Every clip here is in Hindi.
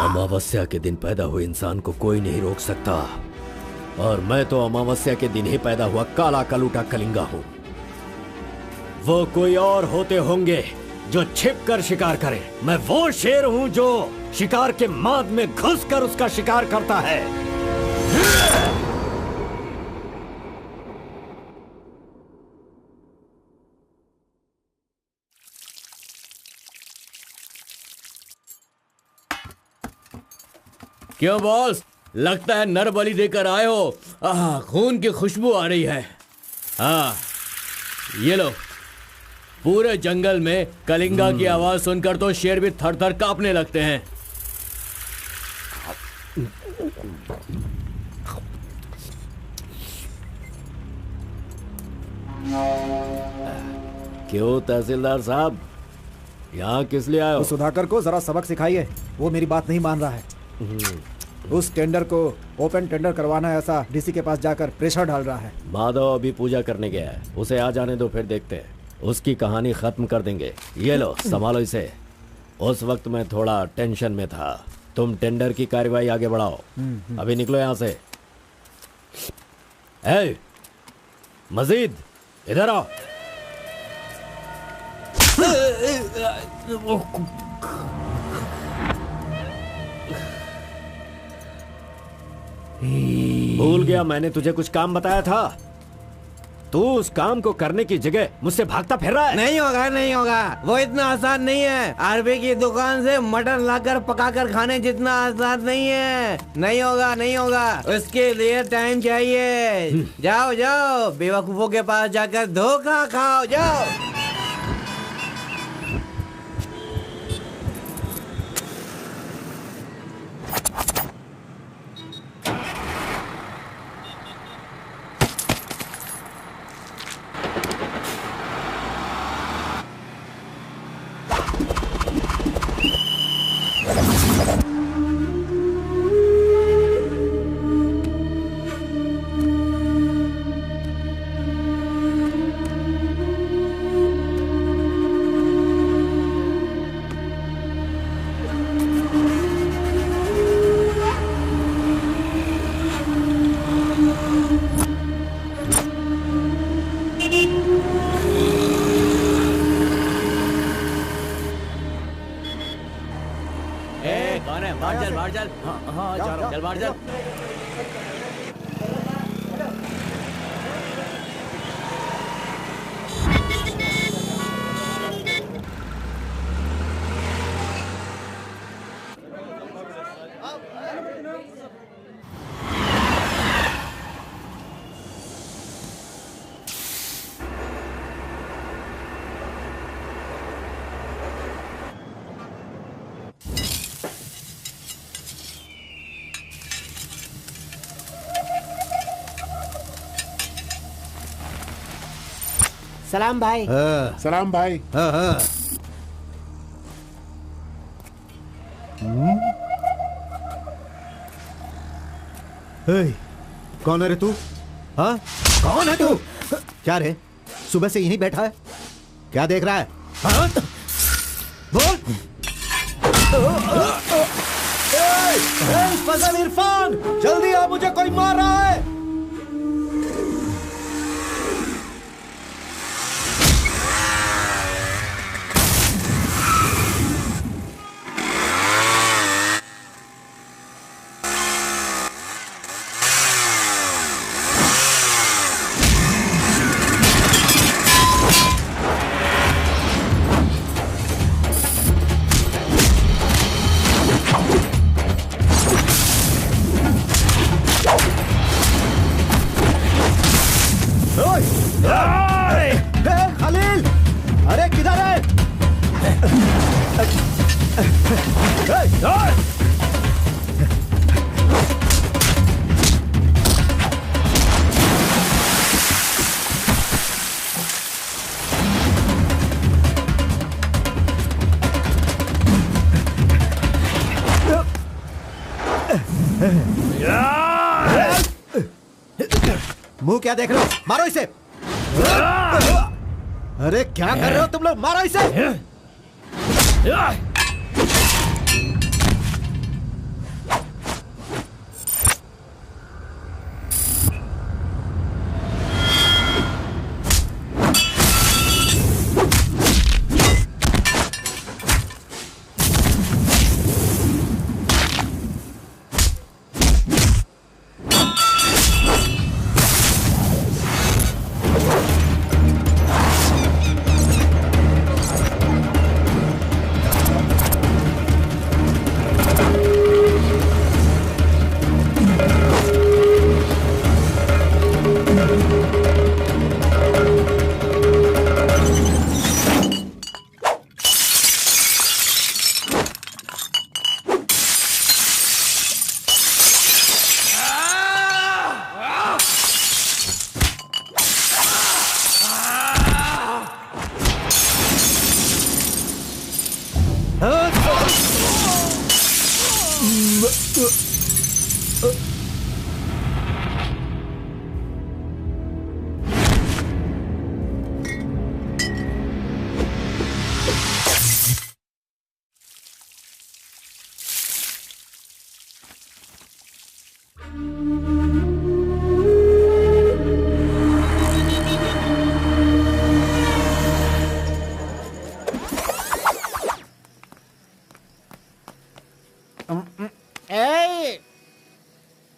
अमावस्या के दिन पैदा हुए इंसान को कोई नहीं रोक सकता, और मैं तो अमावस्या के दिन ही पैदा हुआ काला कलूटा कलिंगा हूं। वो कोई और होते होंगे जो छिप कर शिकार करे, मैं वो शेर हूं जो शिकार के माद में घुसकर उसका शिकार करता है। क्यों बॉस, लगता है नर बलि देकर आए हो। खून की खुशबू आ रही है। हाँ, ये लो। पूरे जंगल में कलिंगा की आवाज सुनकर तो शेर भी थर थर कांपने लगते हैं। क्यों तहसीलदार साहब, यहाँ किस लिए आए हो? सुधाकर को जरा सबक सिखाइए, वो मेरी बात नहीं मान रहा है। उस टेंडर को ओपन टेंडर करवाना है, ऐसा डीसी के पास जाकर प्रेशर डाल रहा है। माधव अभी पूजा करने गया है, उसे आ जाने दो, फिर देखते हैं। उसकी कहानी खत्म कर देंगे। ये लो, संभालो इसे। उस वक्त मैं थोड़ा टेंशन में था। तुम टेंडर की कार्यवाही आगे बढ़ाओ। अभी निकलो यहाँ से। ए, मजीद इधर आओ। भूल गया मैंने तुझे कुछ काम बताया था। तू उस काम को करने की जगह मुझसे भागता फिर रहा है। नहीं होगा, नहीं होगा। वो इतना आसान नहीं है। आरबी की दुकान से मटन लाकर पकाकर खाने जितना आसान नहीं है। नहीं होगा, नहीं होगा। उसके लिए टाइम चाहिए। जाओ जाओ, बेवकूफों के पास जाकर धोखा खाओ। जाओ। सलाम भाई। सलाम भाई। कौन है रे तू? हाँ, कौन है तू? क्या रे, सुबह से यहीं बैठा है? क्या देख रहा है? हाँ? बोल। फजल इरफान, जल्दी आ, मुझे कोई मार रहा है। मुंह क्या देख रहे हो? मारो इसे। अरे क्या कर रहे हो तुम लोग? मारो इसे।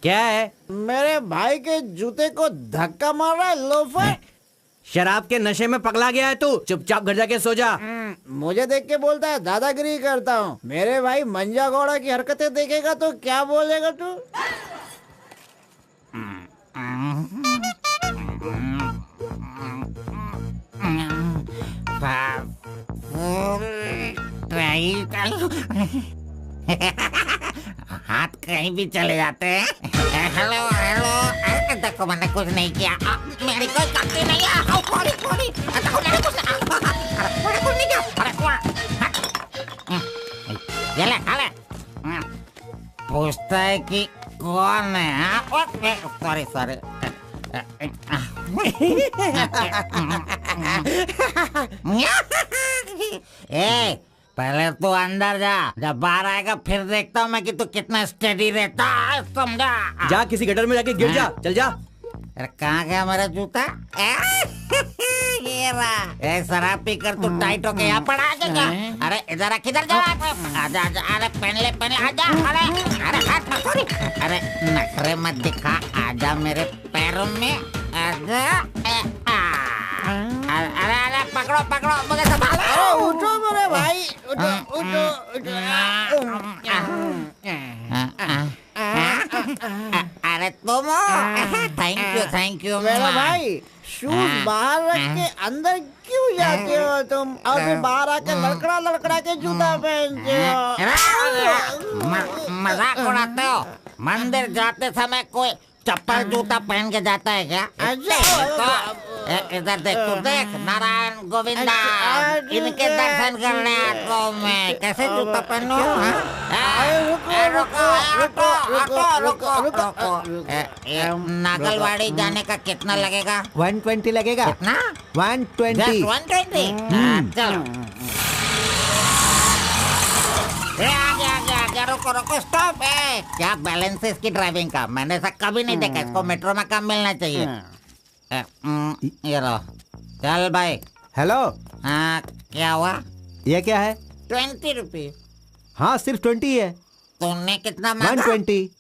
क्या है? मेरे भाई के जूते को धक्का मार रहा है लोफर। शराब के नशे में पगला गया है तू। चुपचाप घर जाके सो जा। मुझे देख के बोलता है दादागिरी करता हूँ। मेरे भाई मंजा घोड़ा की हरकतें देखेगा तो क्या बोलेगा तू? हाथ कहीं भी चले जाते हैं। हेलो हेलो, देखो मैंने कुछ नहीं किया, मेरी कोई गलती नहीं है। देखो मैंने कुछ नहीं किया। ये ले, खा ले। पूछता है कि कौन है? सॉरी ए, पहले तू अंदर जा, जब बाहर आएगा फिर देखता हूँ मैं कि तू कितना स्टेडी रहता है, समझा? जा किसी गटर में जाके गिर जा। चल जा। अरे कहाँ गया मेरा जूता? ये रहा। ए, शराब पी कर तू टाइट होके यहाँ पड़ा आजा। अरे इधर किधर जा? आजा आजा, अरे पहन ले आजा। अरे हाथ मत छोड़ी। अरे नखरे मत दिखा, आजा मेरे पैरों में आजा। अरे पकड़ो मुझे संभालो। उठो मेरे भाई, उठो। अरे तुम थैंक यू मेरा भाई, शूज बाहर रख के अंदर क्यों जाते हो तुम? और फिर बाहर आके लड़खड़ा के जूता पहनते हो। मजाक उड़ाते हो? मंदिर जाते समय कोई चप्पल जूता पहन के जाता है क्या? तो इधर देख, तू देख, नारायण गोविंदा इनके दर्शन करने आता हूँ मैं। कैसे जूता पहनूं? नागलवाड़ी जाने का कितना लगेगा? 120 लगेगा। कितना? 120। 120। चलो। आगे रुको स्टॉप है। क्या बैलेंस है इसकी ड्राइविंग का? मैंने ऐसा कभी नहीं देखा। इसको मेट्रो में काम मिलना चाहिए। ये लो, चल भाई। हेलो। हाँ, क्या हुआ? ये क्या है? 20 रुपये। हाँ, सिर्फ 20 है। तूने कितना मांगा? 120।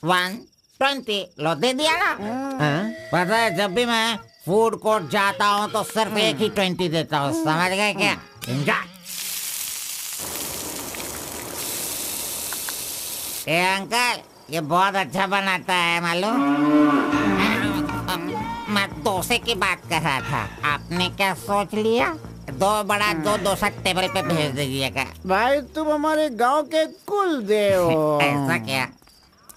120 लो, दे दिया ना। हाँ? पता है, जब भी मैं फूड कोर्ट जाता हूँ तो सिर्फ एक ही 20 देता हूँ, समझ गए क्या? एंजॉय। ए अंकल, ये बहुत अच्छा बनाता है मालूम। मैं डोसे की बात कर रहा था, आपने क्या सोच लिया? 2 बड़ा 2 डोसा टेबल पे भेज दीजिएगा। भाई तुम हमारे गांव के कुल देव हो। ऐसा क्या?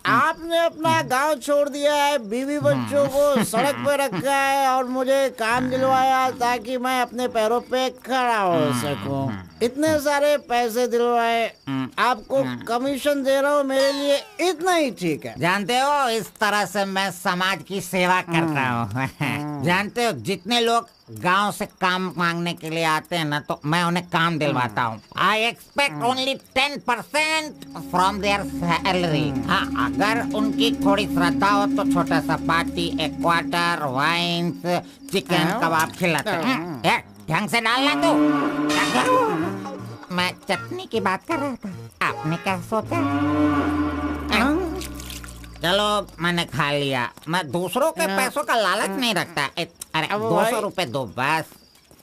आपने अपना गांव छोड़ दिया है, बीवी बच्चों को सड़क पे रखा है और मुझे काम दिलवाया ताकि मैं अपने पैरों पे खड़ा हो सकूं। इतने सारे पैसे दिलवाए, आपको कमीशन दे रहा हूँ, मेरे लिए इतना ही ठीक है। जानते हो, इस तरह से मैं समाज की सेवा करता हूँ। जानते हो, जितने लोग गांव से काम मांगने के लिए आते हैं ना, तो मैं उन्हें काम दिलवाता हूँ। I expect only 10% from there salary. हाँ, अगर उनकी थोड़ी श्रद्धा हो तो छोटा सा पार्टी, एक क्वार्टर, वाइन्स, चिकन कबाब खिलाते हैं। ढंग से डालना तू। मैं चटनी की बात कर रहा था, आपने क्या सोचा? चलो, मैंने खा लिया। मैं दूसरों के पैसों का लालच नहीं रखता। अरे 200 रुपए दो बस,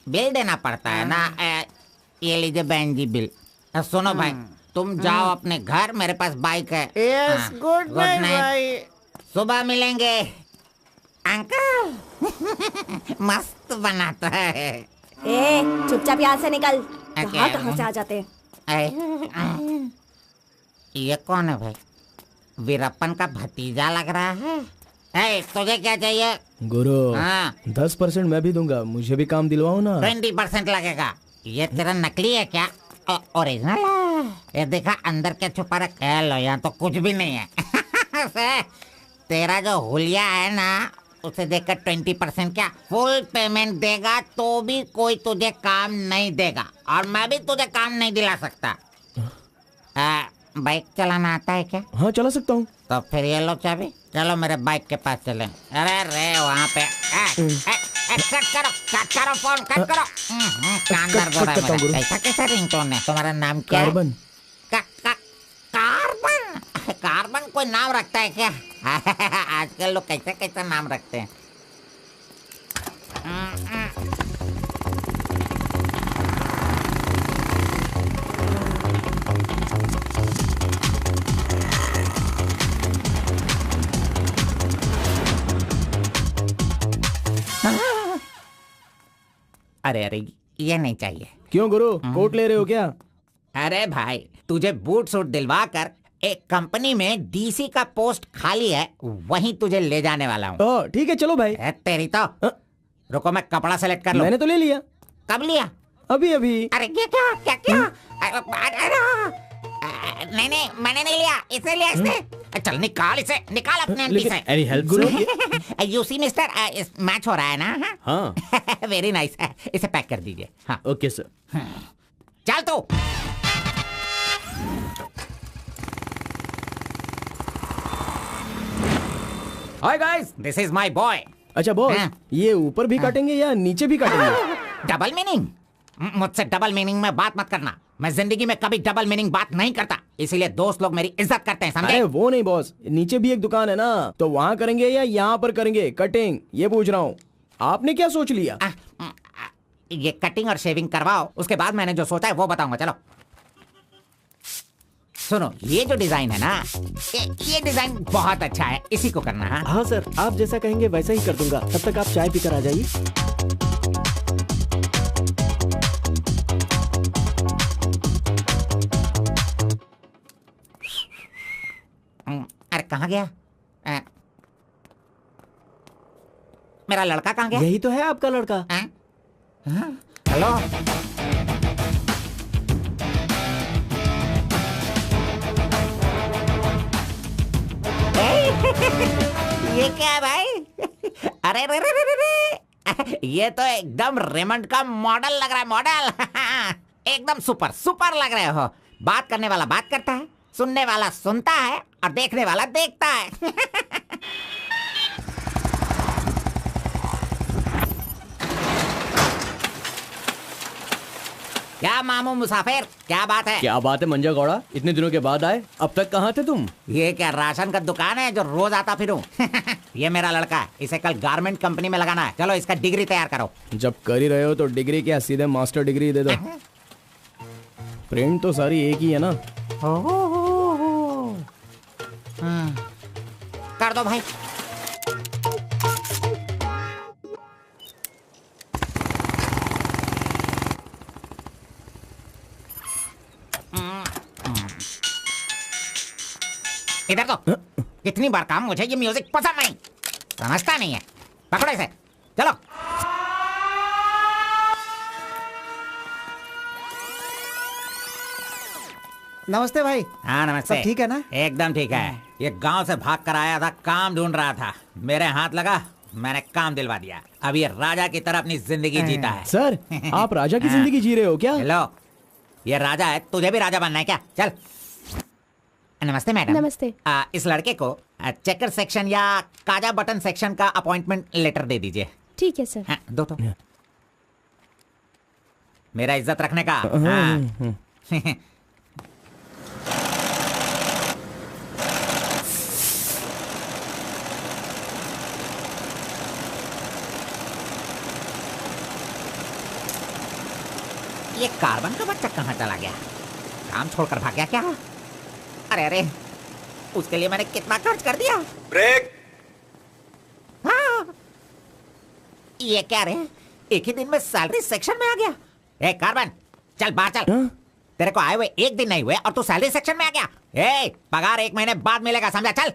बिल देना पड़ता है ना। ये लीजिए बहन जी बिल। सुनो भाई, तुम जाओ अपने घर, मेरे पास बाइक है। यस, गुड नाइट भाई। सुबह मिलेंगे। अंकल मस्त बनाता है। ए, चुपचाप यहाँ से निकल। कहाँ से आ जाते हैं? ये कौन है भाई? वीरप्पन का भतीजा लग रहा है। तुझे क्या चाहिए? गुरु, हाँ। 10% मैं भी दूंगा, मुझे भी काम दिलवाओ ना। 20% लगेगा। ये तेरा नकली है क्या? ओरिजिनल है। ये देखा अंदर क्या छुपा रखा है? लो, यहाँ तो कुछ भी नहीं है। तेरा जो हुलिया है ना, उसे देखकर 20% क्या, फुल पेमेंट देगा तो भी कोई तुझे काम नहीं देगा, और मैं भी तुझे काम नहीं दिला सकता। बाइक चलाना आता है क्या? हाँ, चला सकता हूँ। तो फिर ये लो चाबी, चलो मेरे बाइक के पास चले। अरे रे वहाँ पे कट करो फोन, कट करो। कान दर्द हो रहा है मेरा। कैसा कैसा रिंगटोन है? तुम्हारा नाम क्या है? कार्बन। कार्बन? कार्बन कोई नाम रखता है क्या? आजकल लोग कैसा कैसा नाम रखते हैं। अरे अरे, ये नहीं चाहिए। क्यों गुरु, कोट ले रहे हो क्या? अरे भाई, तुझे बूट सूट दिलवा कर एक कंपनी में डीसी का पोस्ट खाली है, वहीं तुझे ले जाने वाला हूँ। ठीक है, चलो भाई। तेरी तो रुको, मैं कपड़ा सेलेक्ट कर लूं। मैंने तो ले लिया। कब लिया? अभी अभी। अरे ये क्या क्या क्या? नहीं नहीं, मैंने नहीं लिया, इसे लिया इसने। चल निकाल इसे, निकाल अपने एमपी से। Any help Guru? You see mister, match हो रहा है ना? हाँ। Very nice. इसे पैक कर दीजिए। हाँ ओके सर। चल तू। Hi guys, this is my boy. अच्छा बॉस, ये ऊपर भी काटेंगे या नीचे भी काटेंगे? Double meaning? मुझसे डबल मीनिंग में बात मत करना। मैं जिंदगी में कभी डबल मीनिंग बात नहीं करता, इसीलिए दोस्त लोग मेरी इज्जत करते हैं, समझे? अरे वो नहीं बॉस, नीचे भी एक दुकान है ना, तो वहाँ करेंगे या यहाँ पर करेंगे कटिंग, ये पूछ रहा हूँ। आपने क्या सोच लिया? ये कटिंग और शेविंग करवाओ, उसके बाद मैंने जो सोचा है वो बताऊंगा। चलो सुनो, ये जो डिजाइन है ना, ये डिजाइन बहुत अच्छा है, इसी को करना है। हाँ सर, आप जैसा कहेंगे वैसा ही कर दूंगा। तब तक आप चाय पीकर आ जाइए। अरे कहाँ गया? मेरा लड़का कहाँ गया? यही तो है आपका लड़का। हेलो, ये क्या है भाई? अरे रे रे रे रे, ये तो एकदम रेमंड का मॉडल लग रहा है, मॉडल। एकदम सुपर सुपर लग रहे हो। बात करने वाला बात करता है, सुनने वाला सुनता है, और देखने वाला देखता है। क्या मामू मुसाफिर, क्या बात है? क्या बात है मंजा गौड़ा, इतने दिनों के बाद आए, अब तक कहाँ थे तुम? ये क्या राशन का दुकान है जो रोज आता फिरूं? ये मेरा लड़का है, इसे कल गारमेंट कंपनी में लगाना है। चलो इसका डिग्री तैयार करो। जब कर ही रहे हो तो डिग्री क्या, सीधे मास्टर डिग्री दे दो। प्रिंट तो सारी एक ही है ना। कर दो भाई। इधर तो। कितनी बार कहा मुझे ये म्यूजिक पसंद नहीं, समझता नहीं है। पकड़ो इसे, चलो। नमस्ते भाई। हाँ नमस्ते। सब ठीक है ना? एकदम ठीक है। ये गांव से भाग कर आया था, काम ढूंढ रहा था, मेरे हाथ लगा, मैंने काम दिलवा दिया। अब ये राजा की तरह अपनी जिंदगी जीता है। सर, आप राजा की जिंदगी जी रहे हो क्या? हेलो, ये राजा है, तुझे भी राजा बनना है क्या? चल। नमस्ते मैडम। नमस्ते। इस लड़के को चेकर सेक्शन या काजा बटन सेक्शन का अपॉइंटमेंट लेटर दे दीजिए। ठीक है सर। हाँ, दो तो। मेरा इज्जत रखने का। हाँ। ये कार्बन का बच्चा कहाँ चला गया? काम छोड़कर भाग गया क्या? अरे अरे, उसके लिए मैंने कितना खर्च कर दिया। ब्रेक। हाँ। ये क्या रे, एक ही दिन में सैलरी सेक्शन में आ गया। ए कार्बन, चल बाहर चल। तेरे को आए हुए एक दिन नहीं हुए और तू सैलरी सेक्शन में आ गया। ए, पगार 1 महीने बाद मिलेगा, समझा? चल।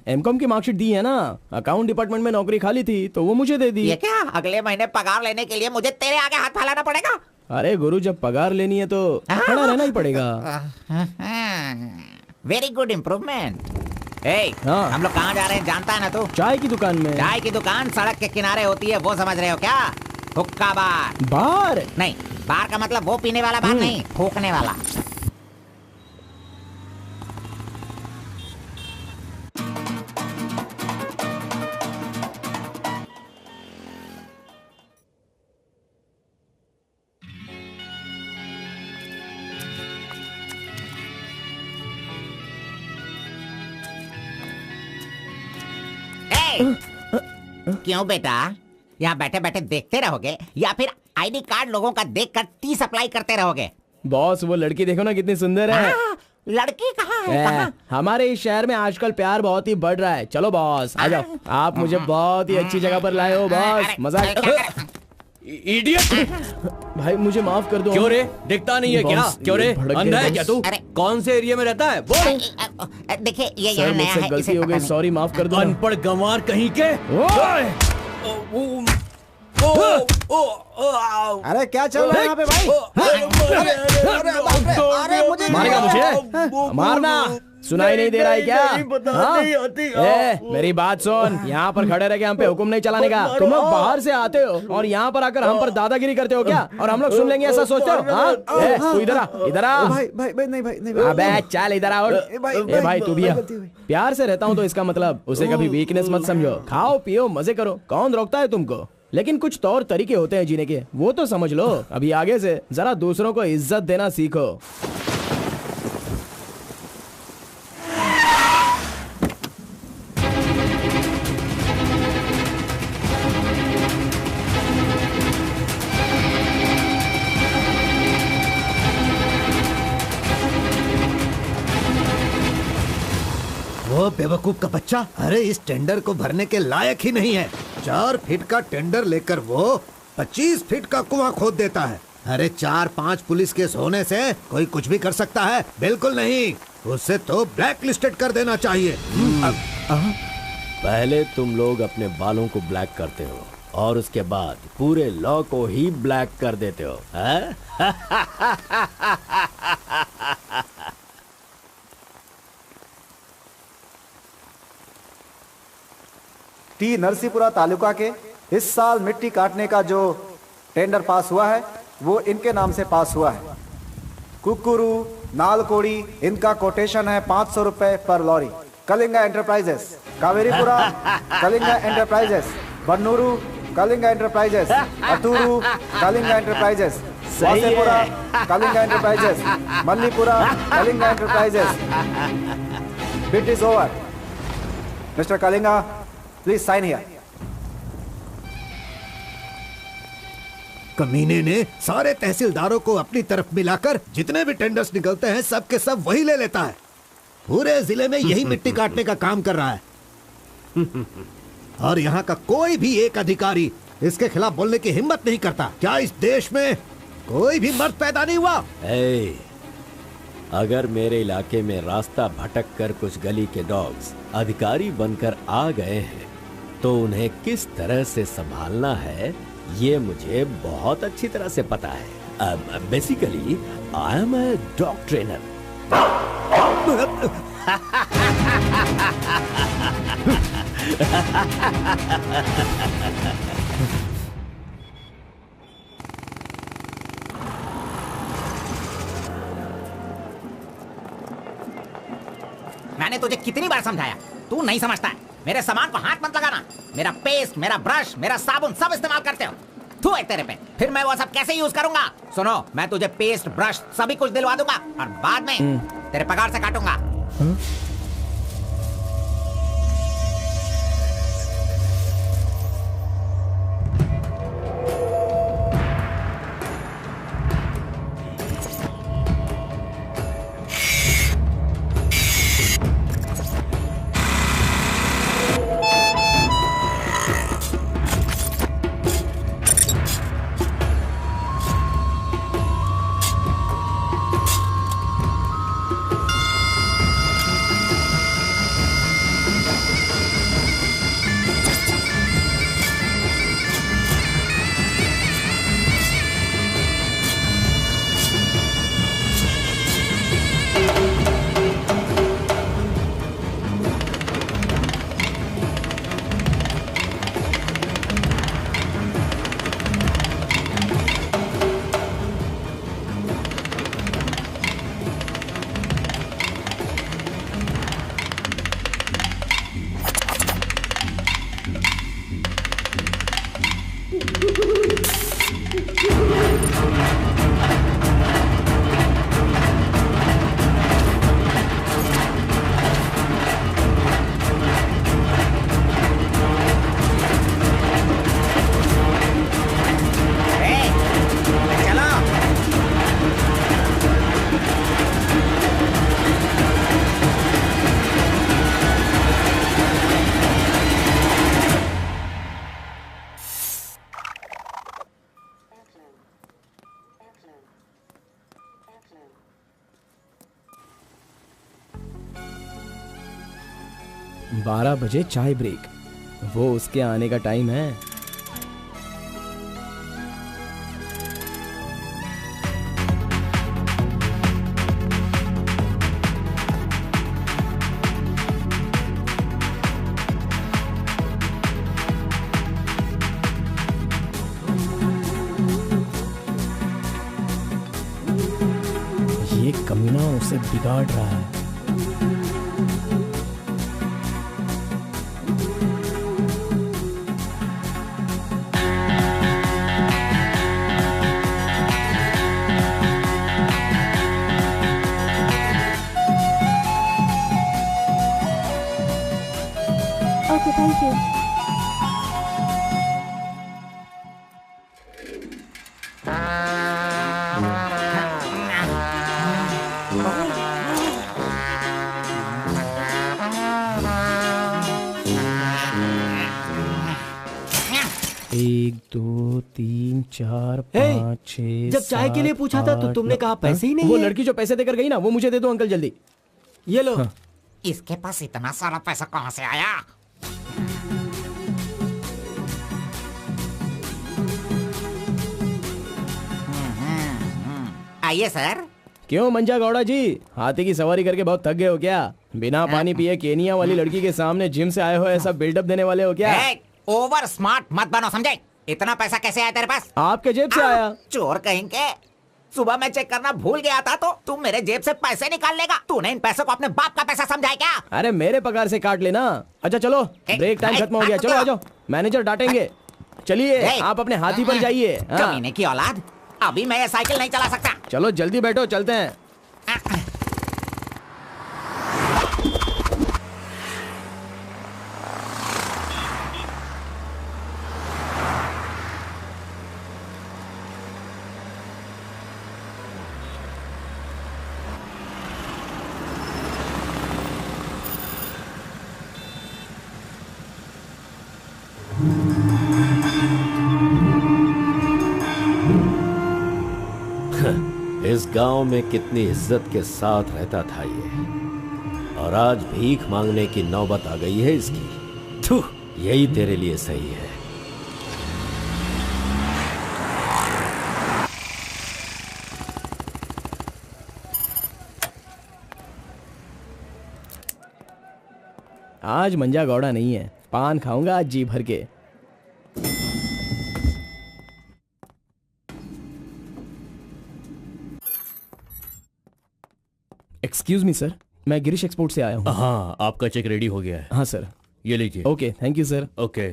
एमकॉम की मार्कशीट दी है ना, अकाउंट डिपार्टमेंट में नौकरी खाली थी तो वो मुझे दे दी। ये क्या, अगले महीने पगार लेने के लिए मुझे तेरे आगे हाथ फैलाना पड़ेगा? अरे गुरु, जब पगार लेनी है तो खड़ा रहना ही पड़ेगा। Very good improvement. ए, हाँ। हम लोग कहाँ जा रहे हैं जानता है ना तू? चाय की दुकान में। चाय की दुकान सड़क के किनारे होती है, वो समझ रहे हो क्या? हुक्का बार। बार नहीं, बार का मतलब वो पीने वाला बार नहीं, फूकने वाला। क्यों बेटा, यहाँ बैठे बैठे देखते रहोगे या फिर आईडी कार्ड लोगों का देखकर टी सप्लाई करते रहोगे? बॉस, वो लड़की देखो ना कितनी सुंदर है। लड़की कहाँ है? कहाँ? हमारे इस शहर में आजकल प्यार बहुत ही बढ़ रहा है। चलो बॉस, आ जाओ। आप मुझे बहुत ही अच्छी जगह पर लाए हो बॉस। मजाक। इडियट! भाई मुझे माफ कर दो। क्यों रे, दिखता नहीं है क्या? क्यों रे, अंधा है क्या तू? अरे। कौन से एरिया में रहता है बोल? देखिए ये सर, यहाँ नया मुझसे है, गलती इसे हो पता गई, नहीं। सॉरी, माफ कर दो। अनपढ़ गंवार कहीं के। अरे क्या चल रहा है यहाँ पे भाई? अरे मुझे मारेगा मुझे? मारना सुनाई नहीं दे रहा है क्या? हाँ? मेरी बात सुन, यहाँ पर खड़े रह के हम पे हुक्म नहीं चलाने का। तुम लोग बाहर से आते हो और यहाँ पर आकर हम पर दादागिरी करते हो क्या? और हम लोग सुन लेंगे ऐसा सोचते हो? हाँ? तू इधर आ, इधर आ। भाई भाई भाई नहीं भाई नहीं। अबे चल इधर आओ। ए भाई तू भी आ। प्यार से रहता हूँ तो इसका मतलब उसे कभी वीकनेस मत समझो। खाओ पियो मजे करो, कौन रोकता है तुमको? लेकिन कुछ तौर तरीके होते हैं जीने के, वो तो समझ लो। अभी आगे से जरा दूसरों को इज्जत देना सीखो। वो बेवकूफ का बच्चा, अरे इस टेंडर को भरने के लायक ही नहीं है। 4 फीट का टेंडर लेकर वो 25 फीट का कुआं खोद देता है। अरे 4-5 पुलिस केस होने से कोई कुछ भी कर सकता है? बिल्कुल नहीं, उसे तो ब्लैक लिस्टेड कर देना चाहिए। पहले तुम लोग अपने बालों को ब्लैक करते हो और उसके बाद पूरे लॉ को ही ब्लैक कर देते हो, हैं? टी नरसीपुरा तालुका के इस साल मिट्टी काटने का जो टेंडर पास हुआ है वो इनके नाम से पास हुआ है। कुकुरू, नालकोड़ी, इनका कोटेशन है 500 रुपए पर lorry. Kalinga enterprises, Kaveripura Kalinga enterprises, Bannuru Kalinga enterprises, Aturu Kalinga enterprises, Vasepura Kalinga enterprises, Mallipura Kalinga enterprises. Bid is over. Mister Kalinga, please sign here. कमीने ने सारे तहसीलदारों को अपनी तरफ मिलाकर जितने भी टेंडर्स निकलते हैं सब के सब वही ले लेता है। पूरे जिले में यही मिट्टी काटने का काम कर रहा है। और यहाँ का कोई भी एक अधिकारी इसके खिलाफ बोलने की हिम्मत नहीं करता। क्या इस देश में कोई भी मर्द पैदा नहीं हुआ? अगर मेरे इलाके में रास्ता भटक कर कुछ गली के डॉग्स अधिकारी बनकर आ गए हैं तो उन्हें किस तरह से संभालना है ये मुझे बहुत अच्छी तरह से पता है। Basically I am a dog trainer. मैंने तुझे कितनी बार समझाया, तू नहीं समझता है। मेरे सामान को हाथ मत लगाना। मेरा पेस्ट, मेरा ब्रश, मेरा साबुन सब इस्तेमाल करते हो। तू है तेरे पे, फिर मैं वो सब कैसे यूज करूंगा? सुनो, मैं तुझे पेस्ट, ब्रश सभी कुछ दिलवा दूंगा और बाद में तेरे पगार से काटूंगा। बारह बजे चाय ब्रेक, वो उसके आने का टाइम है। ये कमीना उसे बिगाड़ रहा है। Okay, thank you. एक, दो, तीन, चार, पाँच, छह। जब चाय के लिए पूछा था तो तुमने कहा पैसे ही नहीं वो है। लड़की जो पैसे देकर गई ना, वो मुझे दे दो अंकल जल्दी। ये लो। हाँ। इसके पास इतना सारा पैसा कहाँ से आया? आइए सर। क्यों मंजा गौड़ा जी, हाथी की सवारी करके बहुत थक गए हो क्या? बिना पानी पिए केनिया वाली लड़की के सामने जिम से आए हो, ऐसा बिल्डअप देने वाले हो क्या? ओवर स्मार्ट मत बनो, समझे? इतना पैसा कैसे आया तेरे पास? आपके जेब से आया। चोर कहेंगे। सुबह मैं चेक करना भूल गया था तो तुम मेरे जेब से पैसे निकाल लेगा। तूने इन पैसों को अपने बाप का पैसा समझा है क्या? अरे मेरे पगार से काट लेना। अच्छा चलो, ब्रेक टाइम खत्म हो गया, चलो आ जाओ, मैनेजर डांटेंगे। चलिए आप अपने हाथी पर जाइए। कमीने की औलाद, अभी मैं ये साइकिल नहीं चला सकता। चलो जल्दी बैठो, चलते हैं। इस गांव में कितनी इज्जत के साथ रहता था ये, और आज भीख मांगने की नौबत आ गई है इसकी। थू, यही तेरे लिए सही है। आज मंजा गौड़ा नहीं है, पान खाऊंगा आज जी भर के। एक्सक्यूज मी सर, मैं गिरीश एक्सपोर्ट से आया हूँ। हाँ, आपका चेक रेडी हो गया है। हाँ सर, ये लीजिए। Okay, thank you sir. Okay.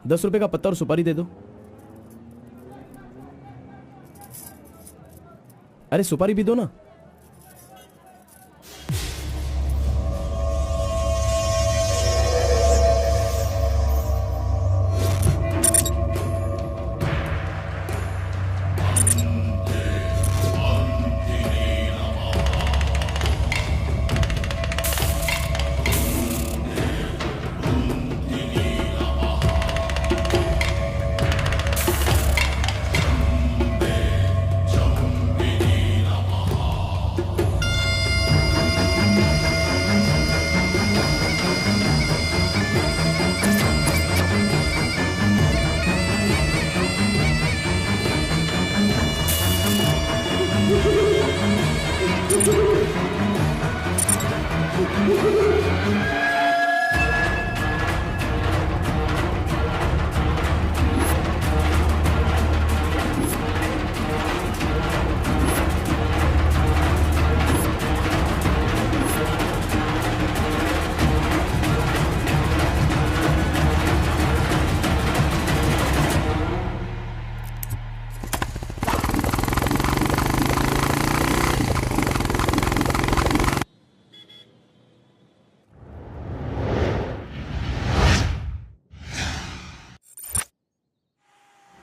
10 रुपए का पत्ता और सुपारी दे दो। अरे सुपारी भी दो ना।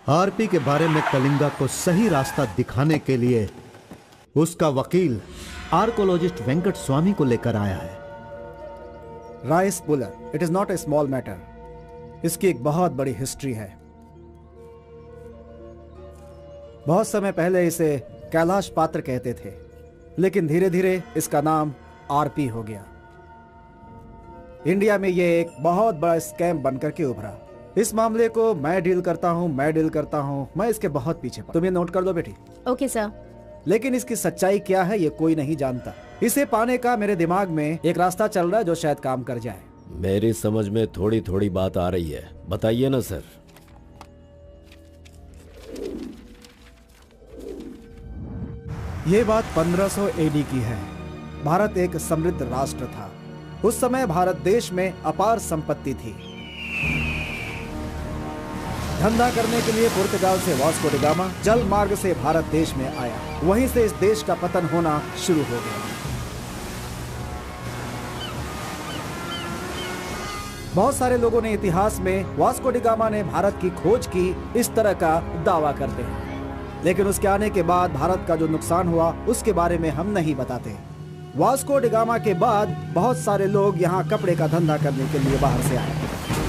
आरपी के बारे में कलिंगा को सही रास्ता दिखाने के लिए उसका वकील आर्कोलॉजिस्ट वेंकट स्वामी को लेकर आया है। Rice puller, it is not a small matter. इसकी एक बहुत बड़ी हिस्ट्री है। बहुत समय पहले इसे कैलाश पात्र कहते थे, लेकिन धीरे धीरे इसका नाम आरपी हो गया। इंडिया में यह एक बहुत बड़ा स्कैम बनकर के उभरा। इस मामले को मैं डील करता हूँ, मैं इसके बहुत पीछे तुम ये नोट कर दो बेटी। Okay sir. लेकिन इसकी सच्चाई क्या है ये कोई नहीं जानता। इसे पाने का मेरे दिमाग में एक रास्ता चल रहा है जो शायद काम कर जाए। मेरी समझ में थोड़ी थोड़ी बात आ रही है, बताइए ना सर। ये बात 1500 एडी की है। भारत एक समृद्ध राष्ट्र था। उस समय भारत देश में अपार संपत्ति थी। धंधा करने के लिए पुर्तगाल से वास्को डी गामा जल मार्ग से भारत देश में आया। वहीं से इस देश का पतन होना शुरू हो गया। बहुत सारे लोगों ने इतिहास में वास्को डी गामा ने भारत की खोज की इस तरह का दावा करते हैं, लेकिन उसके आने के बाद भारत का जो नुकसान हुआ उसके बारे में हम नहीं बताते। वास्को डी गामा के बाद बहुत सारे लोग यहाँ कपड़े का धंधा करने के लिए बाहर से आए,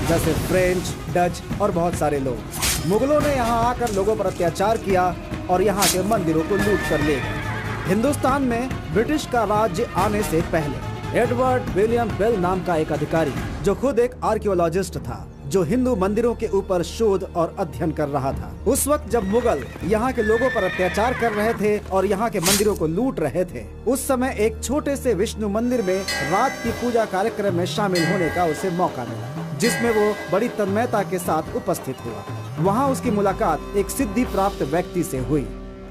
जैसे फ्रेंच, डच और बहुत सारे लोग। मुगलों ने यहाँ आकर लोगों पर अत्याचार किया और यहाँ के मंदिरों को लूट कर ले गए। हिंदुस्तान में ब्रिटिश का राज्य आने से पहले एडवर्ड विलियम बेल नाम का एक अधिकारी, जो खुद एक आर्कियोलॉजिस्ट था, जो हिंदू मंदिरों के ऊपर शोध और अध्ययन कर रहा था। उस वक्त जब मुगल यहाँ के लोगों पर अत्याचार कर रहे थे और यहाँ के मंदिरों को लूट रहे थे, उस समय एक छोटे से विष्णु मंदिर में रात की पूजा कार्यक्रम में शामिल होने का उसे मौका मिला, जिसमें वो बड़ी तन्मयता के साथ उपस्थित हुआ। वहाँ उसकी मुलाकात एक सिद्धि प्राप्त व्यक्ति से हुई।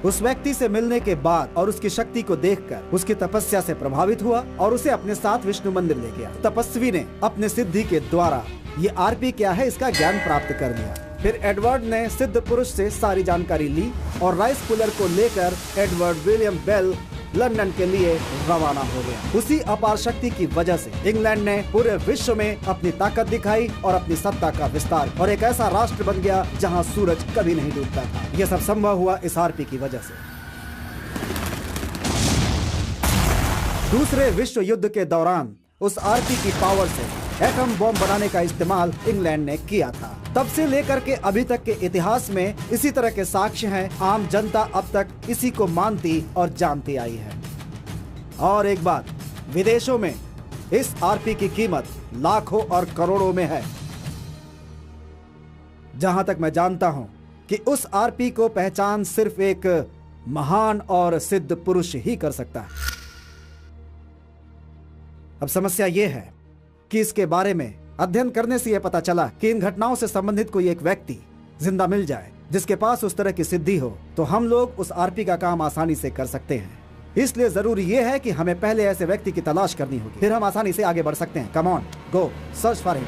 उस व्यक्ति से मिलने के बाद और उसकी शक्ति को देखकर उसकी तपस्या से प्रभावित हुआ और उसे अपने साथ विष्णु मंदिर ले गया। तपस्वी ने अपने सिद्धि के द्वारा ये आरपी क्या है इसका ज्ञान प्राप्त कर लिया। फिर एडवर्ड ने सिद्ध पुरुष से सारी जानकारी ली और राइस पुलर को लेकर एडवर्ड विलियम बेल लंदन के लिए रवाना हो गया। उसी अपार शक्ति की वजह से इंग्लैंड ने पूरे विश्व में अपनी ताकत दिखाई और अपनी सत्ता का विस्तार, और एक ऐसा राष्ट्र बन गया जहां सूरज कभी नहीं डूबता था। यह सब संभव हुआ इस आरपी की वजह से। दूसरे विश्व युद्ध के दौरान उस आरपी की पावर से एटम बॉम्ब बनाने का इस्तेमाल इंग्लैंड ने किया था। तब से लेकर के अभी तक के इतिहास में इसी तरह के साक्ष्य हैं। आम जनता अब तक इसी को मानती और जानती आई है। और एक बात, विदेशों में इस आरपी की कीमत लाखों और करोड़ों में है। जहां तक मैं जानता हूं कि उस आरपी को पहचान सिर्फ एक महान और सिद्ध पुरुष ही कर सकता है। अब समस्या यह है कि इसके बारे में अध्ययन करने से यह पता चला कि इन घटनाओं से संबंधित कोई एक व्यक्ति जिंदा मिल जाए जिसके पास उस तरह की सिद्धि हो, तो हम लोग उस आरपी का काम आसानी से कर सकते हैं। इसलिए जरूरी यह है कि हमें पहले ऐसे व्यक्ति की तलाश करनी होगी, फिर हम आसानी से आगे बढ़ सकते हैं। Come on, go search for him.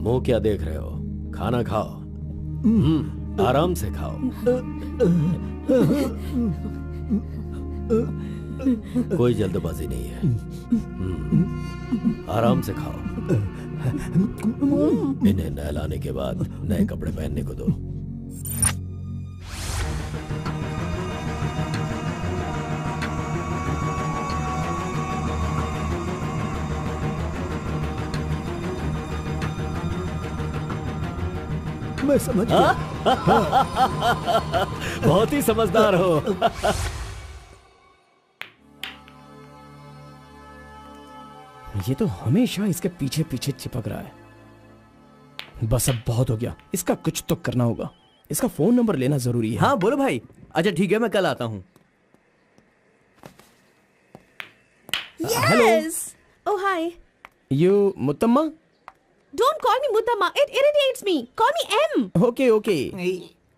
मुंह क्या देख रहे हो? खाना खाओ। आराम से खाओ। कोई जल्दबाजी नहीं है। आराम से खाओ। इन्हें नहलाने के बाद नए कपड़े पहनने को दो। मैं समझ गया। बहुत ही समझदार हो। ये तो हमेशा इसके पीछे पीछे चिपक रहा है। बस अब बहुत हो गया, इसका कुछ तो करना होगा। इसका फोन नंबर लेना जरूरी है। हाँ बोलो भाई। अच्छा ठीक है, मैं कल आता हूँ। Yes. Oh hi. You Muttamma? Don't call me Muttama. It irritates me. Call me M. Okay, okay.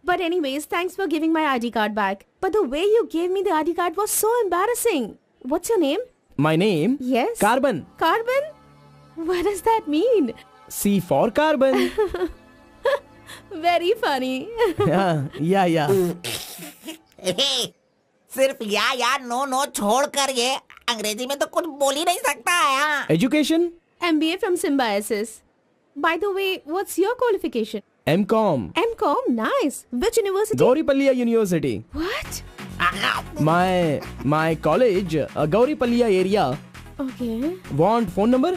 But anyways, thanks for giving my ID card back. But the way you gave me the ID card was so embarrassing. What's your name? My name? Yes. Carbon. Carbon? What does that mean? C for carbon. Very funny. Yeah. सिर्फ या नो छोड़ कर ये अंग्रेजी में तो कुछ बोल ही नहीं सकता है। Education? MBA from Symbiosis. By the way, what's your qualification? M.Com. M.Com? Nice. Which university? Gauripalliya University. What? My college, Gauripalliya area. Okay. Want phone number?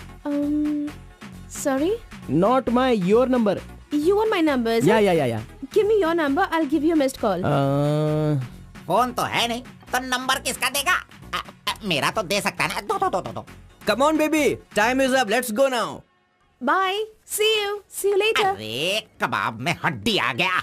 Sorry? Not your number. You want my number? is it? Yeah. Give me your number. I'll give you a missed call. Phone तो है नहीं, तो नंबर किसका देगा? मेरा तो दे सकता है ना। दो। Come on baby, time is up. Let's go now. Bye. See you later. अरे कबाब में हड्डी आ गया।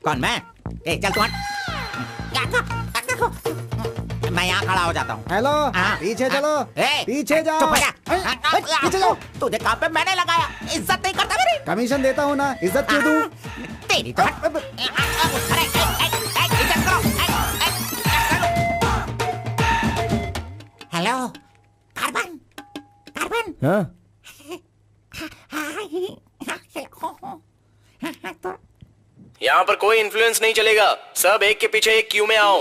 कौन? मैं? चल तू हट। मैं यहाँ खड़ा हो जाता हूँ। हेलो, पीछे चलो। पीछे जाओ। चुप हो जा। पीछे जाओ। तुझे काम पे मैंने लगाया, इज्जत नहीं करता मेरी। कमीशन देता हूँ ना, इज्जत क्यों दूँ? तेरी तो इज्जत करो। Hello, carbon. हाँ? यहाँ पर कोई इन्फ्लुएंस नहीं चलेगा। सब एक के पीछे एक क्यू में आओ।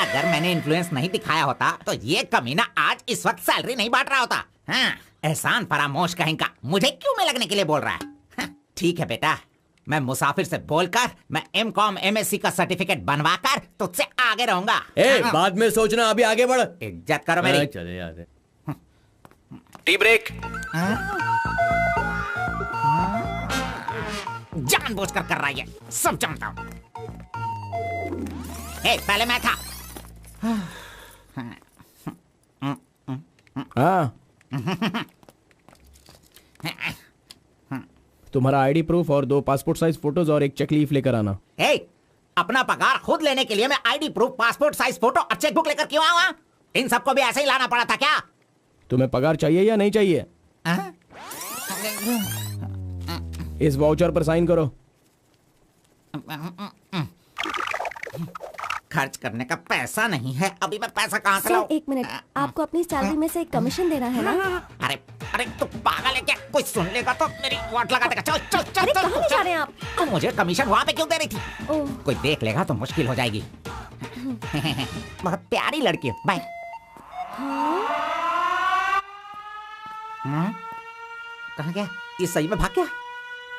अगर मैंने इन्फ्लुएंस नहीं दिखाया होता तो ये कमीना आज इस वक्त सैलरी नहीं बांट रहा होता। हाँ, एहसान फरामोश कहेंगा, मुझे क्यों में लगने के लिए बोल रहा है? हाँ, ठीक है बेटा, मैं मुसाफिर से बोलकर मैं M.Com MSc का सर्टिफिकेट बनवाकर तुझसे आगे रहूंगा। बाद में सोचना, अभी आगे बढ़। इज्जत करो मेरी। चले यार। Tea break. जानबूझकर कर रहा है, सब जानता हूँ। पहले मैं था। हाँ, तुम्हारा आईडी प्रूफ और 2 पासपोर्ट साइज फोटोज और एक चेक लीफ लेकर आना। अपना पगार खुद लेने के लिए मैं ID proof, passport size photo और चेकबुक लेकर क्यों आऊं? इन सबको भी ऐसे ही लाना पड़ा था क्या? तुम्हें पगार चाहिए या नहीं चाहिए? इस वाउचर पर साइन करो। खर्च करने का पैसा नहीं है, अभी मैं पैसा कहाँ से लाऊं? एक मिनट, आपको अपनी सैलरी में से एक कमीशन देना है ना? अरे अरे तू पागल है क्या? कोई सुन लेगा तो मेरी वाट लगा देगा। चल चल चल। अरे कहाँ ले जा रहे हैं आप? तो मुझे कमीशन वहाँ पे क्यों दे रही थी? ओह, कोई देख लेगा तो मुश्किल हो जाएगी। बहुत प्यारी लड़की है। बाय। कहाँ गया? ये सही में भाग गया?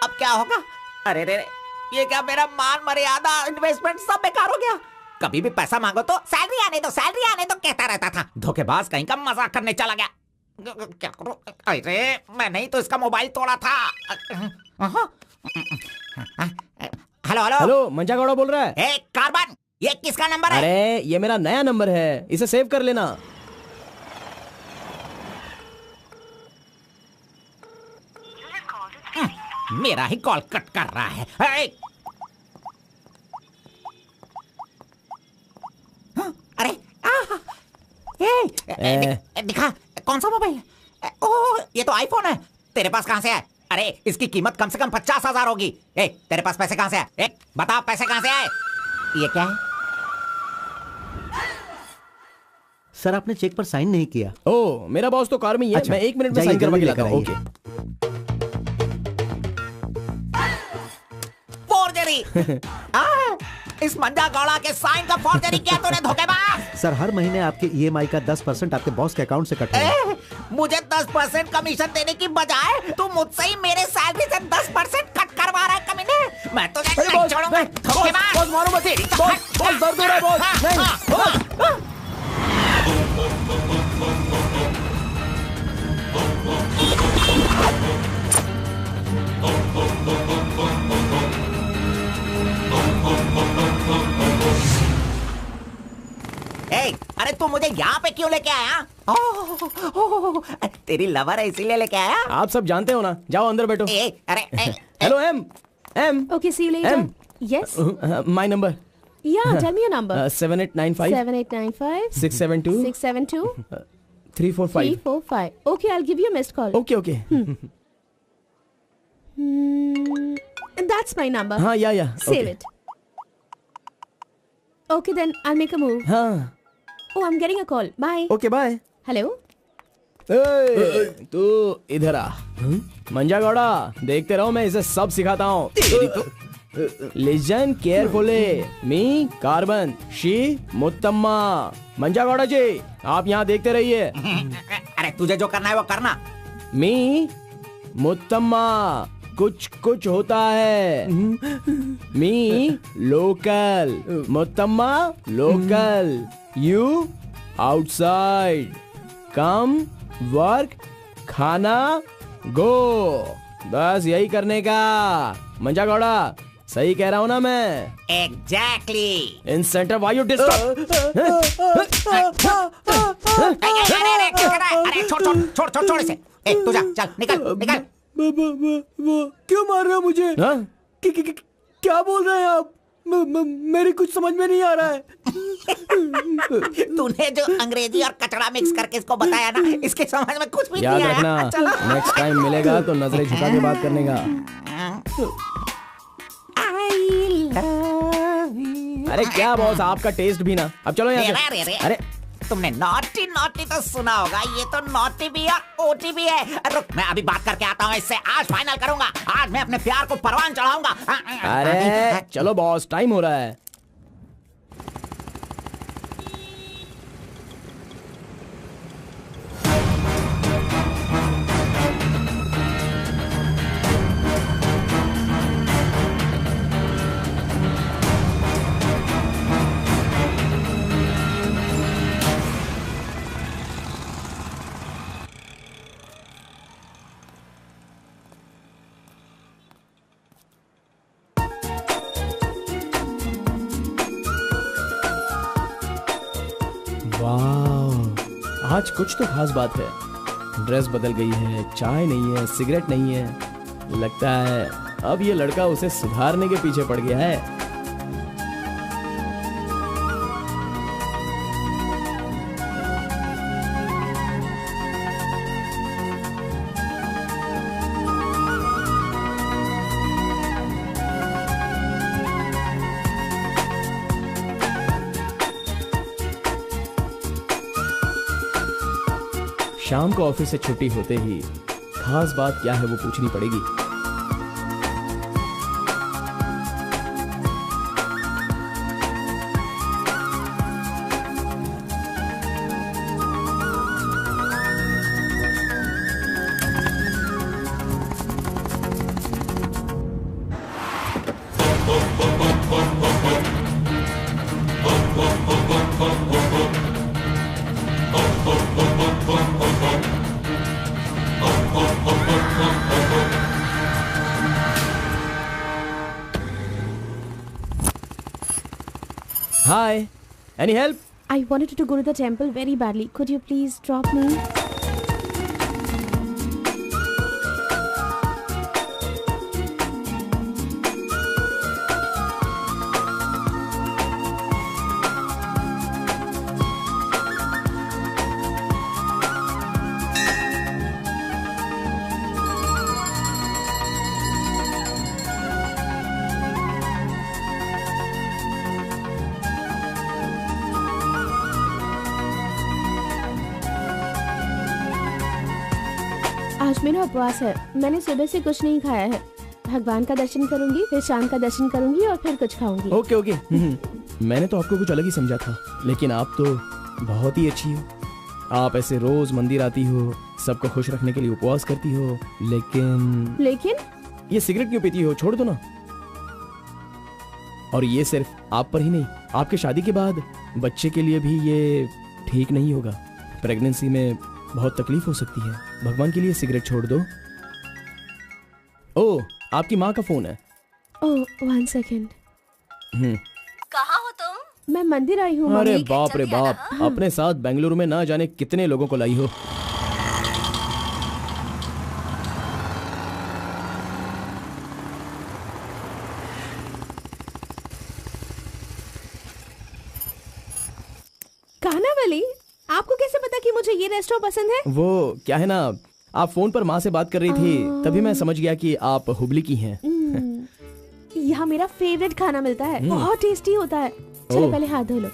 अब क्या होगा? अरे रे रे, ये क्या मेरा मान मर्यादा इन्वेस्टमेंट सब बेकार हो गया। कभी भी पैसा मांगो तो सैलरी आने दो कहता रहता था। धोखेबाज कहीं का मजाक करने चला गया। क्या करूं? अरे मैंने ही तो इसका मोबाइल तोड़ा था। हेलो हेलो हेलो, मंजा गौड़ा बोल रहा है। ए कार्बन, ये किसका नंबर है? अरे ये मेरा नया नंबर है, इसे सेव कर लेना। मेरा ही कॉल कट कर रहा है। अरे दिखा, कौन सा मोबाइल है? ओह, ये तो आईफोन है। तेरे पास कहां से है? अरे इसकी कीमत कम से कम 50,000 होगी। तेरे पास पैसे कहां से आए? बता, पैसे कहां से आए? ये क्या है? सर आपने चेक पर साइन नहीं किया। ओह, मेरा बॉस तो कार में ही है। मैं 1 मिनट में साइन करवा के लाता हूँ। ओके। फोर्जरी। इस मंजा गौड़ा के साइन का फोर्जरी किया तूने, धोखेबाज। सर हर महीने आपके ईएमआई का 10% आपके बॉस के अकाउंट से कट होगा। मुझे 10% कमीशन देने की बजाय तू मुझसे ही मेरे सैलरी से 10% कट करवा रहा है कमीने। मैं तो नहीं छोड़ूंगा। धोखेबाज। बॉस मारो मत। बॉस दर्द हो रहा है बॉस। नहीं। अरे तू मुझे यहाँ पे क्यों लेके आया? तेरी लवर है इसीलिए लेके आया? आप सब जानते हो ना। जाओ अंदर बैठो। Hello M. Okay, see you later. Yes. My number. Yeah, tell me your number. 7895 7895 672 672 345. 345. Okay, I'll give you a missed call. Okay. That's my number. हाँ, या Save it. Okay, then I'll make a move. हाँ. Oh, I'm getting a call. Bye. Okay, bye. Hello. तू इधर आ। मंजा गौड़ा, देखते रहो, मैं इसे सब सिखाता हूँ। Listen carefully. Me Carbon, she Muttamma. Manja Gowda ji, आप यहाँ देखते रहिए। अरे तुझे जो करना है वो करना। मी मुत्तम्मा, कुछ कुछ होता है। Me local, Muttamma local, you outside. Come, work, खाना, गो। बस यही करने का। मंजा गौड़ा, सही कह रहा हूँ ना मैं? Exactly. Incentive, why you disturb? अरे छोड़ इसे। तू जा, चल निकल। क्यों मार रहे हो मुझे? क्या बोल रहे हैं आप? मेरी कुछ समझ में नहीं आ रहा है। तूने जो अंग्रेजी और कचड़ा मिक्स करके इसको बताया ना, इसके समझ में कुछ भी नहीं आया। याद रखना, नेक्स्ट टाइम मिलेगा तो नजरें झुका के बात करने का। अरे क्या बॉस, आपका टेस्ट भी ना। अब चलो यहाँ से। अरे तुमने नॉटी तो सुना होगा, ये तो नॉटी भी है, ओटी भी है। रुक, मैं अभी बात करके आता हूँ इससे। आज फाइनल करूंगा। आज मैं अपने प्यार को परवान चढ़ाऊंगा। अरे चलो बॉस, टाइम हो रहा है। आज कुछ तो खास बात है। ड्रेस बदल गई है, चाय नहीं है, सिगरेट नहीं है। लगता है अब ये लड़का उसे सुधारने के पीछे पड़ गया है। शाम को ऑफिस से छुट्टी होते ही खास बात क्या है वो पूछनी पड़ेगी। Hi, any help? I wanted to go to the temple very badly. Could you please drop me? आज मेरा उपवास है। मैंने सुबह से कुछ नहीं खाया है। भगवान का दर्शन करूंगी, फिर शाम का दर्शन करूंगी और फिर कुछ खाऊंगी। Okay okay. मैंने तो आपको कुछ अलग ही समझा था, लेकिन आप तो बहुत ही अच्छी हो। आप ऐसे रोज मंदिर आती हो, सबको खुश रखने के लिए उपवास करती हो, लेकिन ये सिगरेट क्यों पीती हो? छोड़ दो ना। और ये सिर्फ आप पर ही नहीं, आपके शादी के बाद बच्चे के लिए भी ये ठीक नहीं होगा। प्रेगनेंसी में बहुत तकलीफ हो सकती है। भगवान के लिए सिगरेट छोड़ दो। ओह, आपकी माँ का फोन है। ओह, 1 सेकेंड। कहाँ हो तुम? मैं मंदिर आई हूँ। अरे बाप रे बाप, अपने साथ बेंगलुरु में ना जाने कितने लोगों को लाई हो। कानावली, आपको कैसे पता कि मुझे ये रेस्टोरेंट पसंद है? वो क्या है ना, आप फोन पर माँ से बात कर रही थी, तभी मैं समझ गया कि आप हुबली की हैं। यहाँ मेरा फेवरेट खाना मिलता है, बहुत टेस्टी होता है। चलो पहले हाथ धो लो।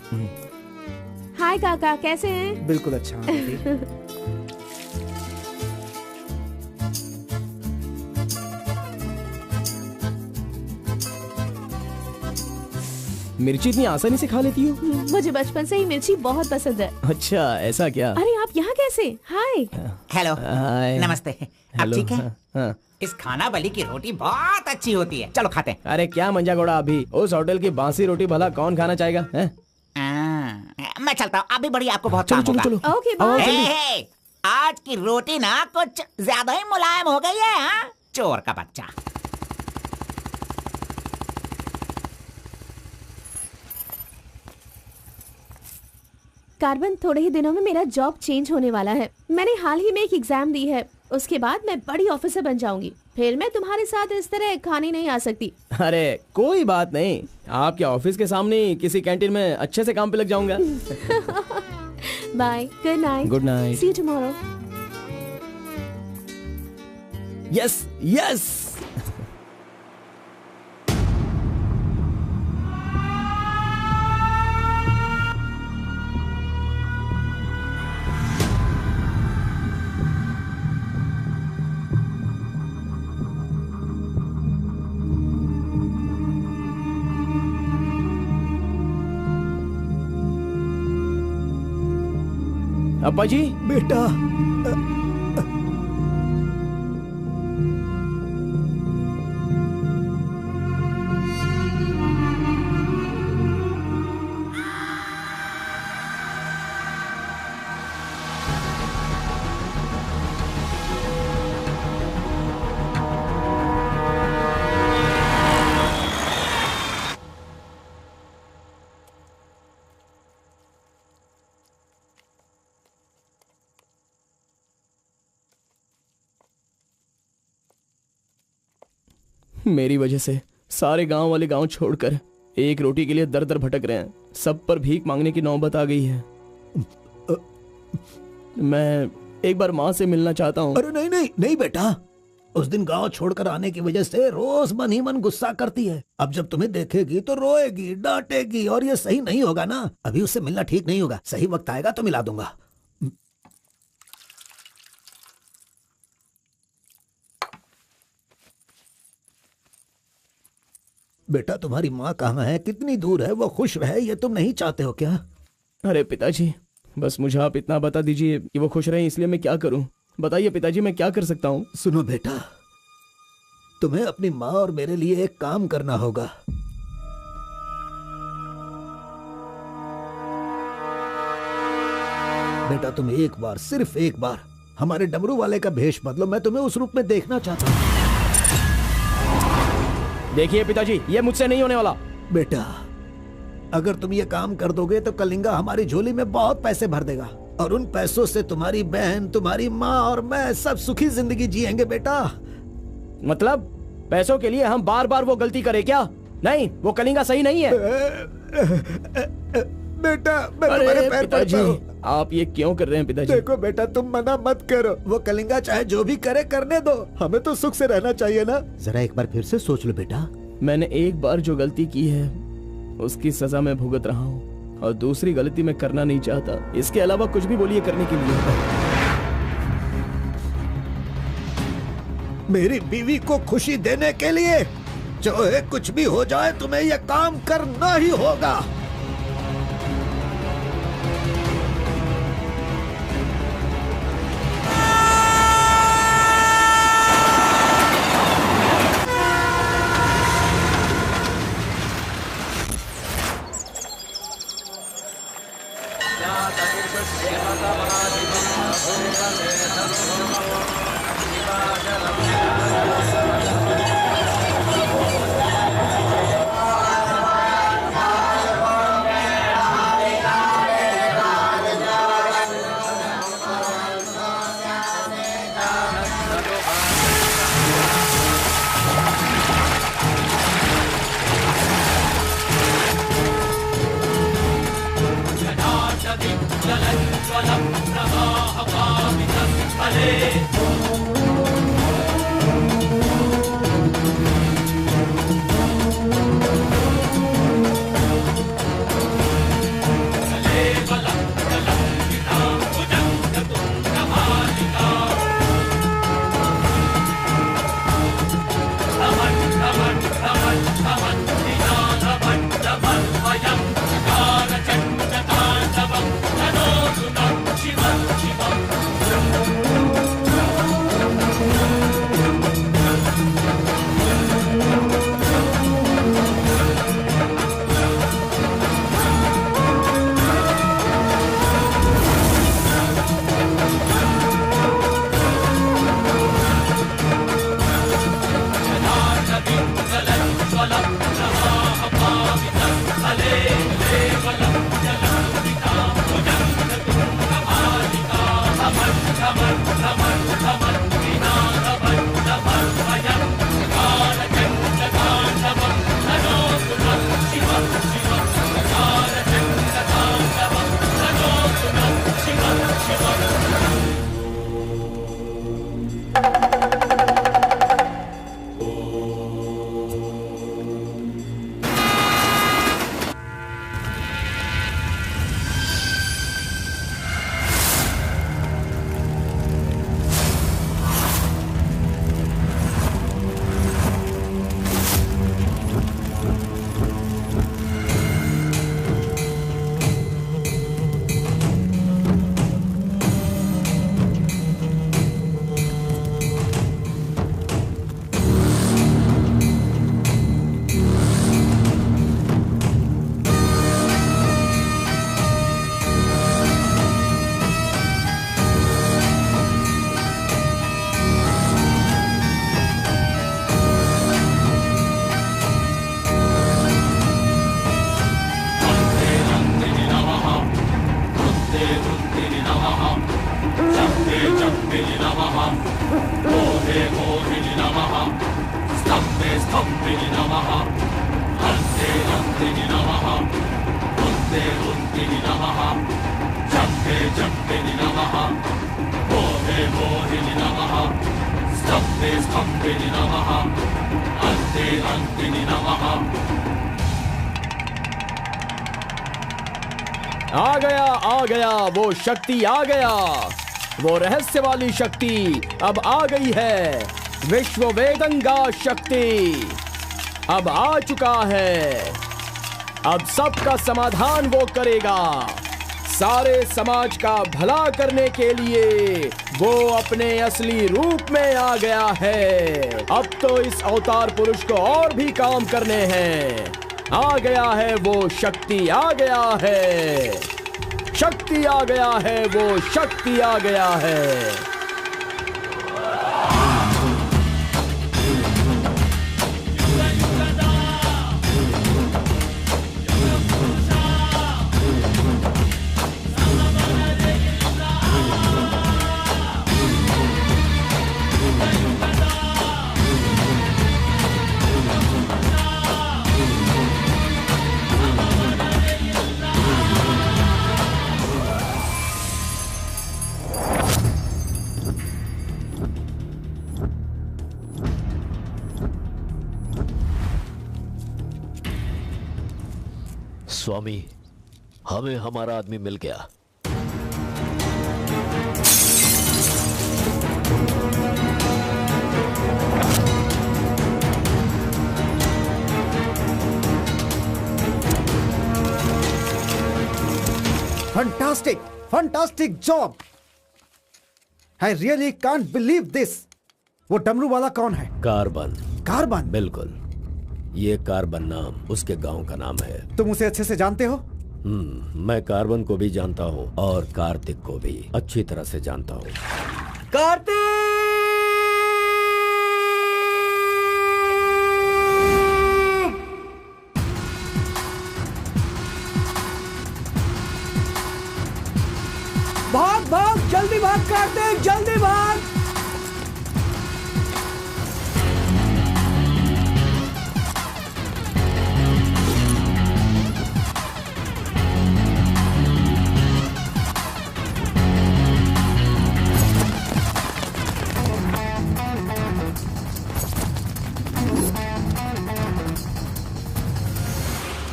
हाय काका, कैसे हैं? बिल्कुल अच्छा। मिर्ची इतनी आसानी से खा लेती हो? मुझे बचपन से ही मिर्ची बहुत पसंद है। अच्छा, ऐसा क्या? अरे आप यहाँ कैसे? हाय। हेलो। हाय। नमस्ते। आप ठीक है? हाँ। इस खाना बली की रोटी बहुत अच्छी होती है, चलो खाते हैं। अरे क्या मंजा घोड़ा, अभी उस होटल की बासी रोटी भला कौन खाना चाहेगा? मैं चलता हूँ, अभी बड़ी आपको बहुत चलो काम चलो होगा। चलो। Okay bye. हे, आज की रोटी ना कुछ ज्यादा ही मुलायम हो गई है। हाँ? चोर का बच्चा। कार्बन, थोड़े ही दिनों में मेरा जॉब चेंज होने वाला है। मैंने हाल ही में एक एग्जाम दी है, उसके बाद मैं बड़ी ऑफिसर बन जाऊंगी। फिर मैं तुम्हारे साथ इस तरह खाने नहीं आ सकती। अरे कोई बात नहीं, आपके ऑफिस के सामने किसी कैंटीन में अच्छे से काम पे लग जाऊंगा। Bye, good night. Good night. See you tomorrow. Yes yes. अब्बा जी। बेटा, मेरी वजह से सारे गांव वाले गांव छोड़कर एक रोटी के लिए दर दर भटक रहे हैं। सब पर भीख मांगने की नौबत आ गई है। मैं एक बार माँ से मिलना चाहता हूँ। अरे नहीं नहीं नहीं बेटा, उस दिन गांव छोड़कर आने की वजह से रोज मन ही मन गुस्सा करती है। अब जब तुम्हें देखेगी तो रोएगी, डांटेगी, और ये सही नहीं होगा ना। अभी उससे मिलना ठीक नहीं होगा। सही वक्त आएगा तो मिला दूंगा। बेटा तुम्हारी माँ कहाँ है, कितनी दूर है, वो खुश रहे ये तुम नहीं चाहते हो क्या? अरे पिताजी, बस मुझे आप इतना बता दीजिए कि वो खुश रहे, इसलिए मैं क्या करूं? बताइए पिताजी, मैं क्या कर सकता हूं? सुनो बेटा, तुम्हें अपनी माँ और मेरे लिए एक काम करना होगा। बेटा तुम एक बार, सिर्फ एक बार हमारे डमरू वाले का भेष बदलो। मैं तुम्हें उस रूप में देखना चाहता हूँ। देखिए पिताजी, ये मुझसे नहीं होने वाला। बेटा अगर तुम ये काम कर दोगे तो कलिंगा हमारी झोली में बहुत पैसे भर देगा, और उन पैसों से तुम्हारी बहन, तुम्हारी माँ और मैं सब सुखी जिंदगी जिएंगे। बेटा मतलब पैसों के लिए हम बार बार वो गलती करें क्या? नहीं, वो कलिंगा सही नहीं है। बेटा मैं तुम्हारे पैर पड़ता हूं। आप ये क्यों कर रहे हैं पिताजी? देखो बेटा, तुम मना मत करो। वो कलिंगा चाहे जो भी करे करने दो, हमें तो सुख से रहना चाहिए ना। जरा एक बार फिर से सोच लो बेटा। मैंने एक बार जो गलती की है उसकी सजा मैं भुगत रहा हूँ, और दूसरी गलती मैं करना नहीं चाहता। इसके अलावा कुछ भी बोलिए करने के लिए। मेरी बीवी को खुशी देने के लिए चाहे कुछ भी हो जाए, तुम्हें यह काम करना ही होगा। आ गया वो शक्ति आ गया, वो रहस्य वाली शक्ति अब आ गई है। विश्व वेदंगा शक्ति अब आ चुका है। अब सबका समाधान वो करेगा। सारे समाज का भला करने के लिए वो अपने असली रूप में आ गया है। अब तो इस अवतार पुरुष को और भी काम करने हैं। आ गया है वो शक्ति, आ गया है शक्ति, आ गया है वो शक्ति, आ गया है। स्वामी, हमें हमारा आदमी मिल गया। Fantastic, fantastic job. I really can't believe this. वो डमरू वाला कौन है? कार्बन। कार्बन? बिल्कुल, ये कार्बन नाम उसके गांव का नाम है। तुम उसे अच्छे से जानते हो? मैं कार्बन को भी जानता हूँ और कार्तिक को भी अच्छी तरह से जानता हूँ। कार्तिक! भाग भाग, जल्दी भाग कार्तिक, जल्दी भाग।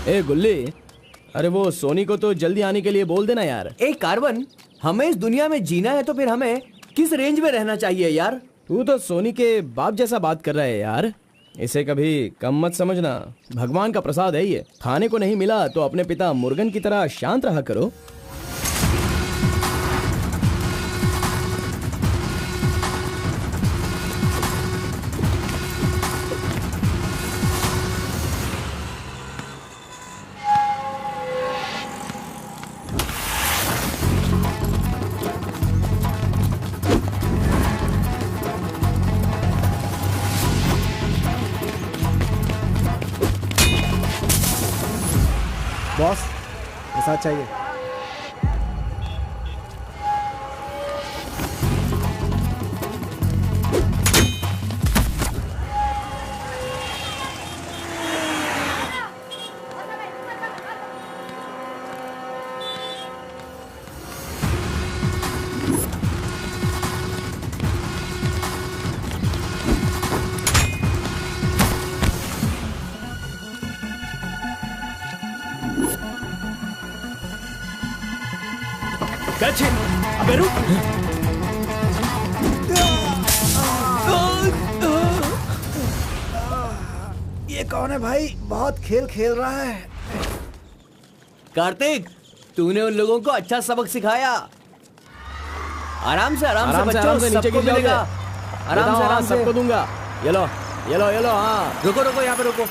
ए गुल्ली, अरे वो सोनी को तो जल्दी आने के लिए बोल देना यार। ए कार्बन, हमें इस दुनिया में जीना है तो फिर हमें किस रेंज में रहना चाहिए यार? तू तो सोनी के बाप जैसा बात कर रहा है यार। इसे कभी कम मत समझना, भगवान का प्रसाद है ये। खाने को नहीं मिला तो अपने पिता मुर्गन की तरह शांत रहा करो। बॉस, ये साथ चाहिए। अबे रुक। ये कौन है भाई? बहुत खेल खेल रहा है। कार्तिक, तूने उन लोगों को अच्छा सबक सिखाया। आराम से बच्चों, नीचे गिर जाओगे। आराम से सबको दूंगा। ये लो। हाँ, रुको, यहाँ पे रुको।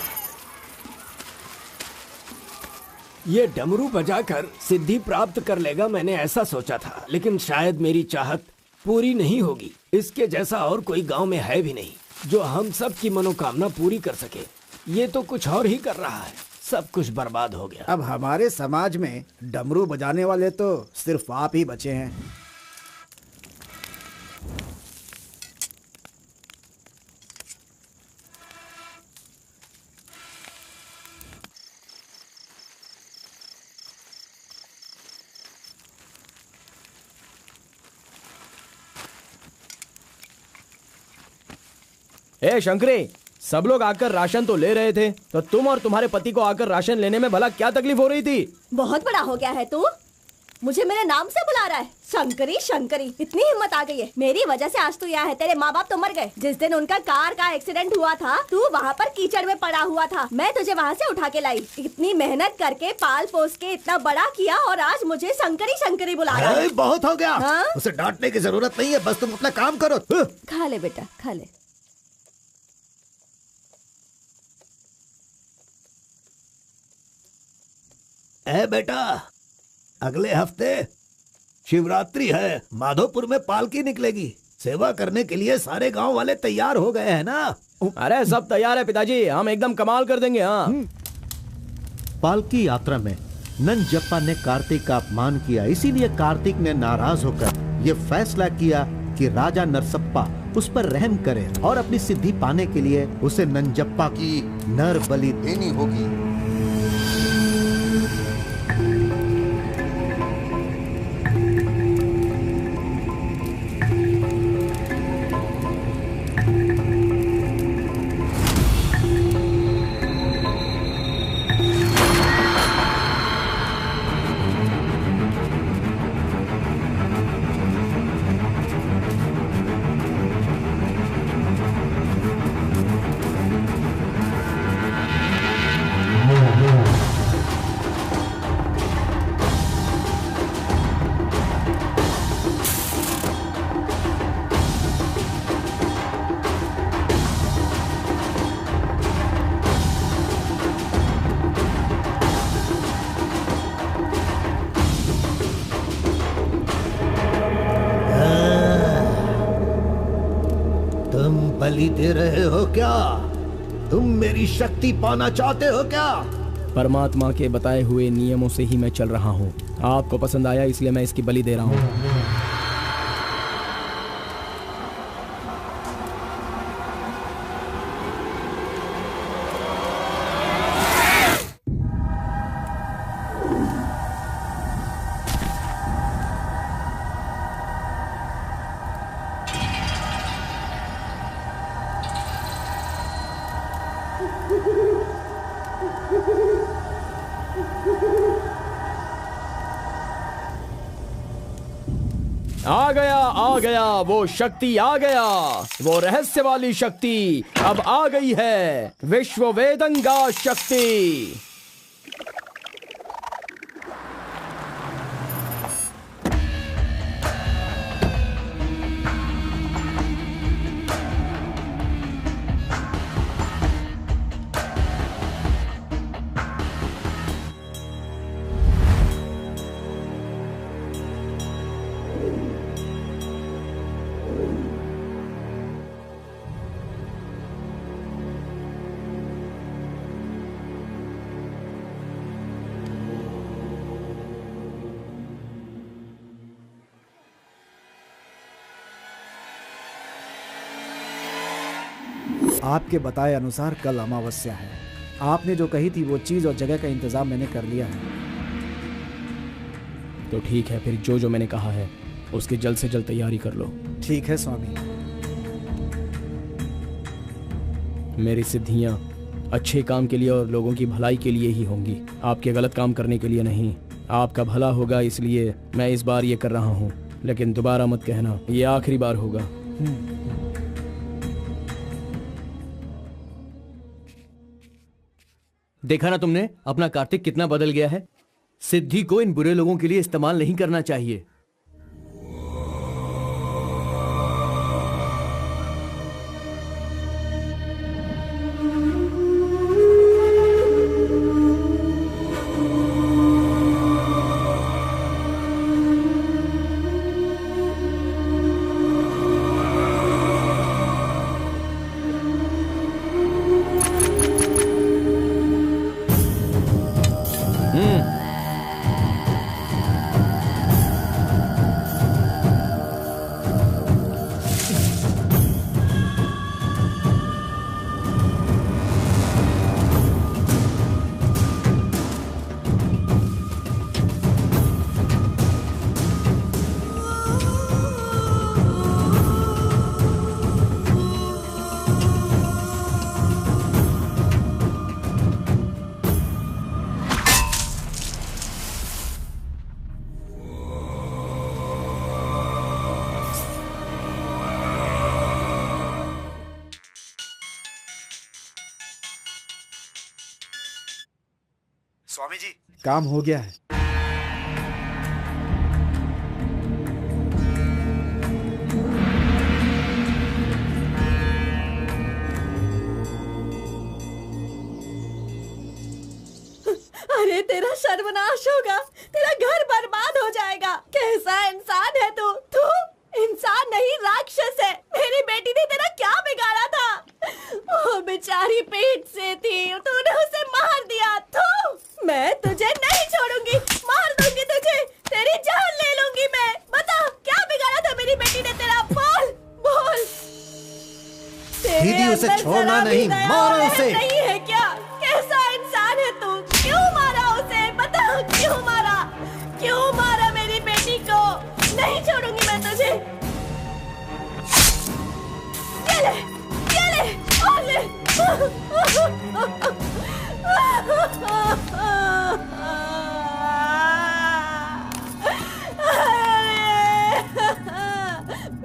ये डमरू बजाकर सिद्धि प्राप्त कर लेगा, मैंने ऐसा सोचा था, लेकिन शायद मेरी चाहत पूरी नहीं होगी। इसके जैसा और कोई गांव में है भी नहीं जो हम सब की मनोकामना पूरी कर सके। ये तो कुछ और ही कर रहा है, सब कुछ बर्बाद हो गया। अब हमारे समाज में डमरू बजाने वाले तो सिर्फ आप ही बचे हैं। ए शंकरी, सब लोग आकर राशन तो ले रहे थे, तो तुम और तुम्हारे पति को आकर राशन लेने में भला क्या तकलीफ हो रही थी? बहुत बड़ा हो गया है तू, मुझे मेरे नाम से बुला रहा है। शंकरी शंकरी, इतनी हिम्मत आ गई है। मेरी वजह से आज तू यहाँ है। तेरे माँ बाप तो मर गए। जिस दिन उनका कार का एक्सीडेंट हुआ था, तू वहाँ पर कीचड़ में पड़ा हुआ था। मैं तुझे वहाँ से उठा के लाई। इतनी मेहनत करके पाल पोस के इतना बड़ा किया और आज मुझे शंकरी शंकरी बुला रहा है। बहुत हो गया। हाँ? उसे डांटने की जरूरत नहीं है, बस तुम अपना काम करो। खा ले बेटा, खा ले। बेटा, अगले हफ्ते शिवरात्रि है, माधोपुर में पालकी निकलेगी। सेवा करने के लिए सारे गांव वाले तैयार हो गए हैं ना? अरे सब तैयार है पिताजी, हम एकदम कमाल कर देंगे। हाँ। पालकी यात्रा में नंजप्पा ने कार्तिक का अपमान किया, इसीलिए कार्तिक ने नाराज होकर ये फैसला किया कि राजा नरसप्पा उस पर रहम करे और अपनी सिद्धि पाने के लिए उसे नंजप्पा की नर बलि देनी होगी। बलि दे रहे हो क्या? तुम मेरी शक्ति पाना चाहते हो क्या? परमात्मा के बताए हुए नियमों से ही मैं चल रहा हूँ। आपको पसंद आया इसलिए मैं इसकी बलि दे रहा हूँ। आ गया वो शक्ति, आ गया वो रहस्य वाली शक्ति। अब आ गई है विश्व वेदंगा शक्ति। आपके बताए अनुसार कल अमावस्या है। आपने जो कही थी वो चीज और जगह का इंतजाम मैंने कर लिया है। तो ठीक है, फिर जो मैंने कहा है उसकी जल्द से जल्द तैयारी कर लो। ठीक है स्वामी। मेरी सिद्धियां अच्छे काम के लिए और लोगों की भलाई के लिए ही होंगी, आपके गलत काम करने के लिए नहीं। आपका भला होगा इसलिए मैं इस बार ये कर रहा हूँ, लेकिन दोबारा मत कहना, ये आखिरी बार होगा। देखा ना तुमने, अपना कार्तिक कितना बदल गया है। सिद्धि को इन बुरे लोगों के लिए इस्तेमाल नहीं करना चाहिए। स्वामी जी, काम हो गया है। अरे तेरा सर्वनाश होगा, तेरा घर बर्बाद हो जाएगा। कैसा इंसान है तू? तू इंसान नहीं, राक्षस है। मेरी बेटी ने तेरा क्या बिगाड़ा था? वो बेचारी पेट से थी, तूने उसे मार दिया। तू, मैं तुझे नहीं छोड़ूंगी, मार दूंगी तुझे, तेरी जान ले लूंगी मैं। बता क्या बिगाड़ा था मेरी बेटी ने तेरा? बोल बोल। दीदी उसे छोड़ना नहीं, मारो उसे। नहीं है क्या? कैसा इंसान है तू? क्यों मारा उसे? बता क्यों मारा? क्यों मारा मेरी बेटी को? नहीं छोड़ूंगी मैं तुझे। ये ले और ले।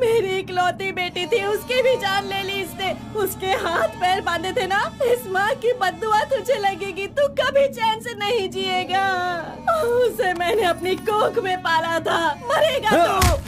मेरी इकलौती बेटी थी, उसकी भी जान ले ली इसने। उसके हाथ पैर बांधे थे ना, इस माँ की बद्दुआ तुझे लगेगी, तू कभी चैन से नहीं जिएगा। उसे मैंने अपनी कोख में पाला था, मरेगा तू।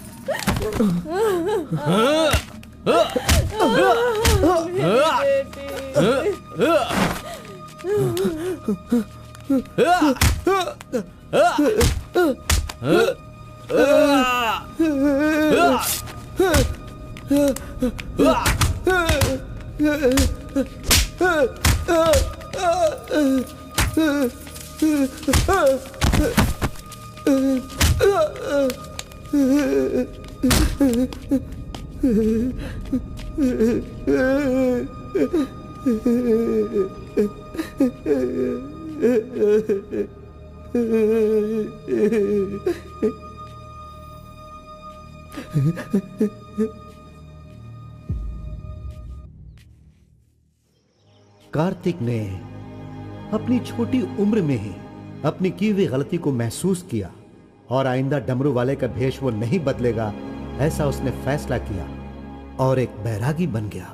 कार्तिक ने अपनी छोटी उम्र में ही अपनी की हुई गलती को महसूस किया और आइंदा डमरू वाले का भेष वो नहीं बदलेगा, ऐसा उसने फैसला किया और एक बैरागी बन गया।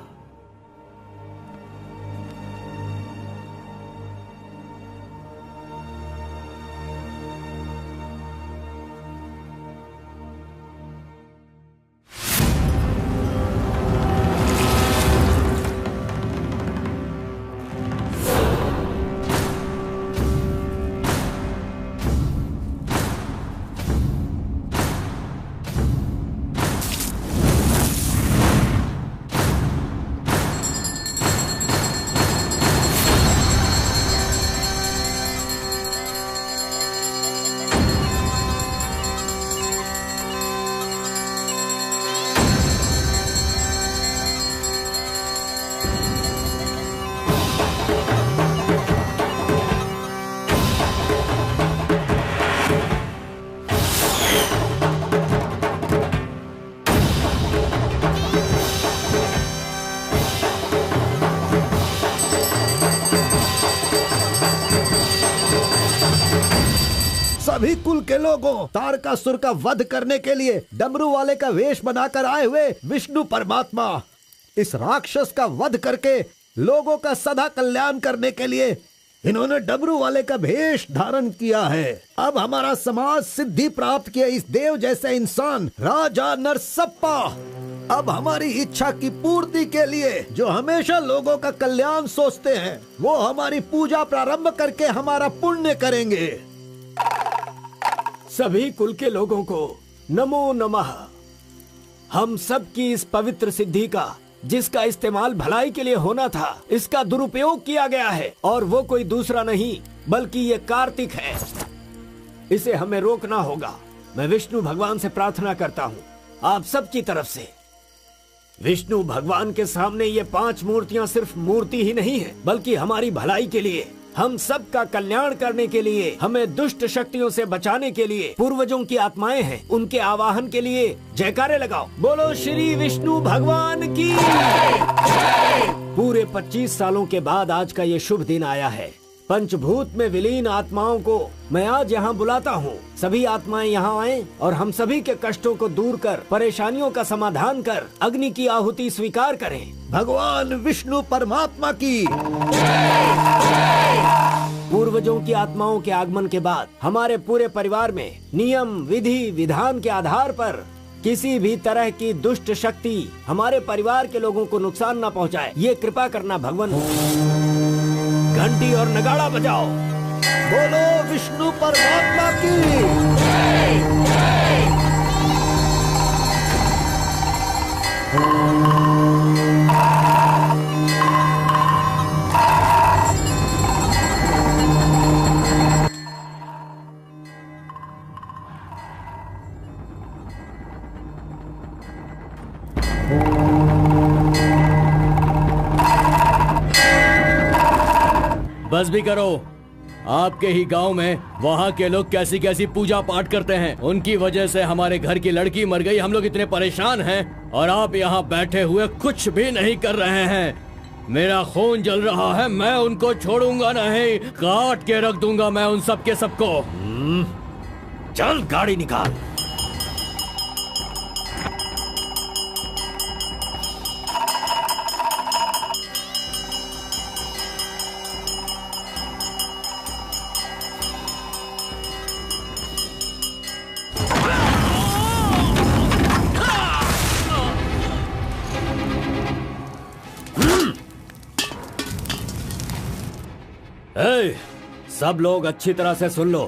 सभी कुल के लोगों, तारकासुर का वध करने के लिए डमरू वाले का वेश बनाकर आए हुए विष्णु परमात्मा इस राक्षस का वध करके लोगों का सदा कल्याण करने के लिए इन्होंने डमरू वाले का भेष धारण किया है। अब हमारा समाज सिद्धि प्राप्त किया इस देव जैसे इंसान राजा नरसप्पा अब हमारी इच्छा की पूर्ति के लिए, जो हमेशा लोगों का कल्याण सोचते हैं, वो हमारी पूजा प्रारंभ करके हमारा पुण्य करेंगे। सभी कुल के लोगों को नमो नमः। हम सब की इस पवित्र सिद्धि का, जिसका इस्तेमाल भलाई के लिए होना था, इसका दुरुपयोग किया गया है और वो कोई दूसरा नहीं बल्कि ये कार्तिक है। इसे हमें रोकना होगा। मैं विष्णु भगवान से प्रार्थना करता हूँ आप सब की तरफ से। विष्णु भगवान के सामने ये 5 मूर्तियाँ सिर्फ मूर्ति ही नहीं है, बल्कि हमारी भलाई के लिए, हम सब का कल्याण करने के लिए, हमें दुष्ट शक्तियों से बचाने के लिए पूर्वजों की आत्माएं हैं, उनके आवाहन के लिए जयकारे लगाओ। बोलो श्री विष्णु भगवान की। पूरे 25 सालों के बाद आज का ये शुभ दिन आया है। पंचभूत में विलीन आत्माओं को मैं आज यहाँ बुलाता हूँ। सभी आत्माएं यहाँ आएं और हम सभी के कष्टों को दूर कर, परेशानियों का समाधान कर, अग्नि की आहुति स्वीकार करें। भगवान विष्णु परमात्मा की। पूर्व पूर्वजों की आत्माओं के आगमन के बाद हमारे पूरे परिवार में नियम विधि विधान के आधार पर किसी भी तरह की दुष्ट शक्ति हमारे परिवार के लोगों को नुकसान न पहुंचाए, ये कृपा करना भगवान। घंटी और नगाड़ा बजाओ। बोलो विष्णु परमात्मा की। बस भी करो। आपके ही गांव में वहाँ के लोग कैसी कैसी पूजा पाठ करते हैं। उनकी वजह से हमारे घर की लड़की मर गई। हम लोग इतने परेशान हैं और आप यहाँ बैठे हुए कुछ भी नहीं कर रहे हैं। मेरा खून जल रहा है, मैं उनको छोड़ूंगा नहीं, काट के रख दूंगा मैं उन सब के सबको। चल गाड़ी निकाल। सब लोग अच्छी तरह से सुन लो,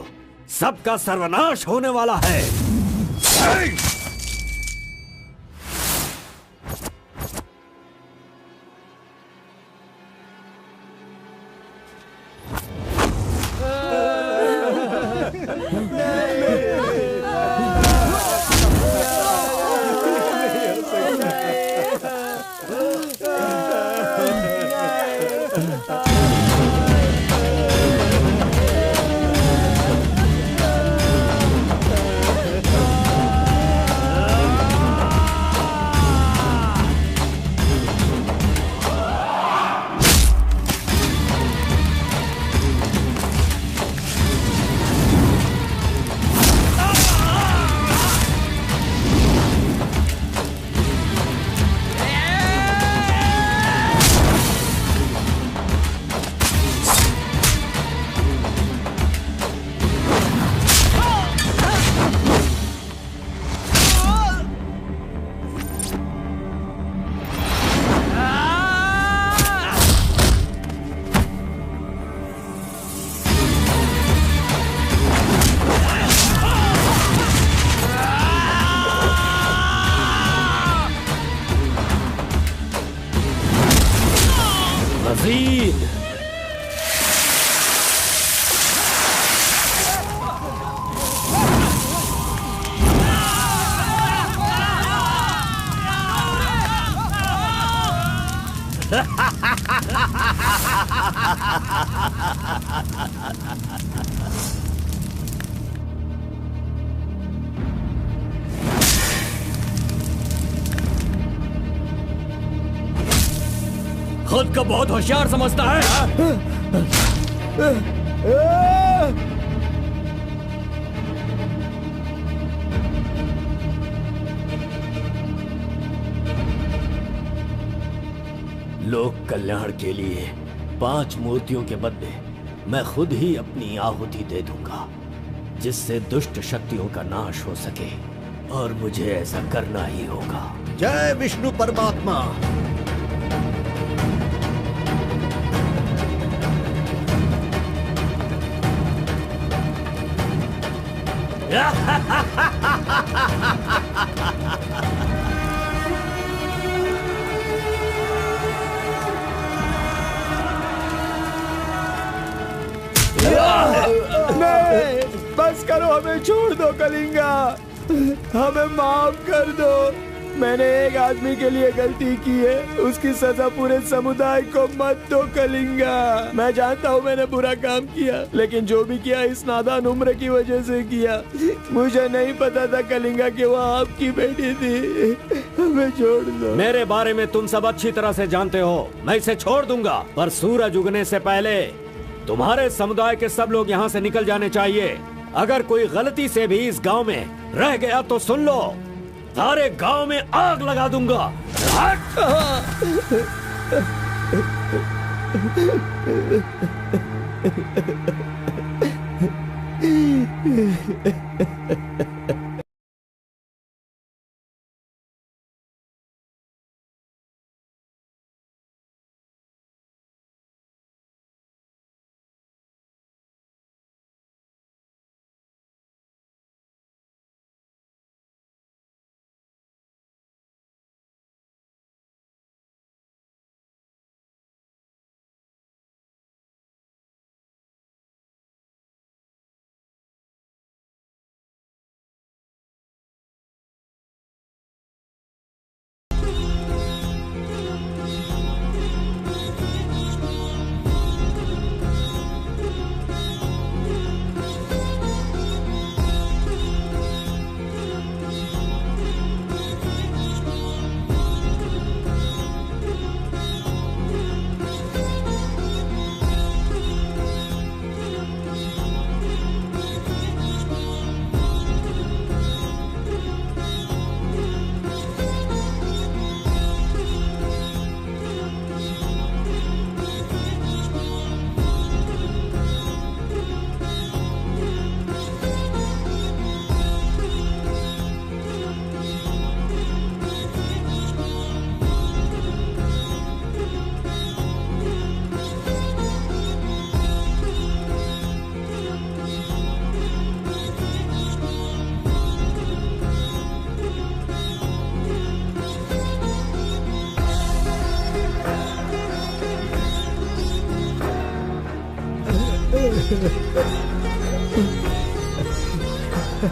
सबका सर्वनाश होने वाला है। खुद को बहुत होशियार समझता है। लोक कल्याण के लिए 5 मूर्तियों के बदले मैं खुद ही अपनी आहुति दे दूंगा, जिससे दुष्ट शक्तियों का नाश हो सके, और मुझे ऐसा करना ही होगा। जय विष्णु परमात्मा। नहीं, बस करो, हमें छोड़ दो कलिंगा, हमें माफ कर दो। मैंने एक आदमी के लिए गलती की है, उसकी सजा पूरे समुदाय को मत दो कलिंगा। मैं जानता हूँ मैंने बुरा काम किया, लेकिन जो भी किया इस नादान उम्र की वजह से किया। मुझे नहीं पता था कलिंगा कि वो आपकी बेटी थी। हमें छोड़ दो। मेरे बारे में तुम सब अच्छी तरह से जानते हो, मैं इसे छोड़ दूंगा, पर सूरज उगने से पहले तुम्हारे समुदाय के सब लोग यहाँ से निकल जाने चाहिए। अगर कोई गलती से भी इस गांव में रह गया तो सुन लो, सारे गांव में आग लगा दूंगा।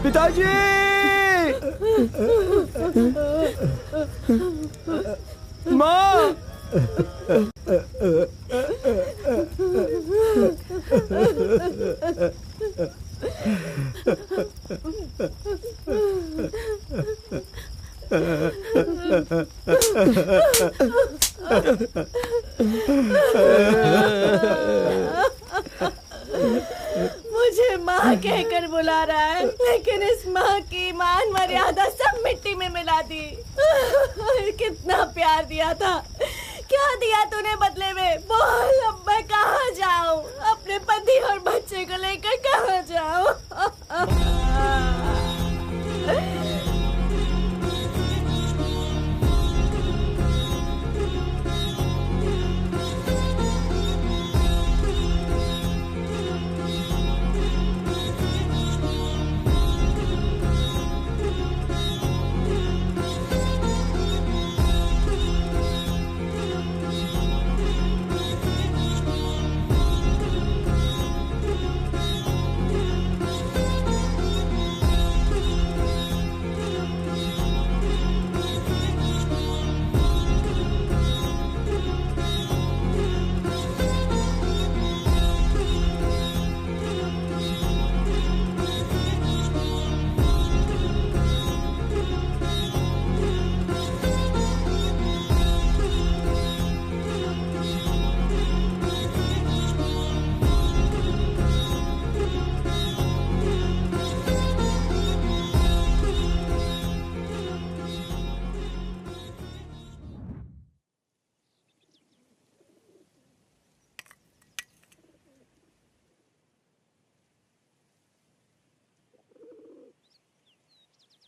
पिताजी! माँ! मुझे माँ कहकर बुला रहा है, लेकिन इस माँ की मान मर्यादा सब मिट्टी में मिला दी। कितना प्यार दिया था, क्या दिया तूने बदले में? बोल, अब मैं कहाँ जाऊँ? अपने पति और बच्चे को लेकर कहाँ जाऊँ?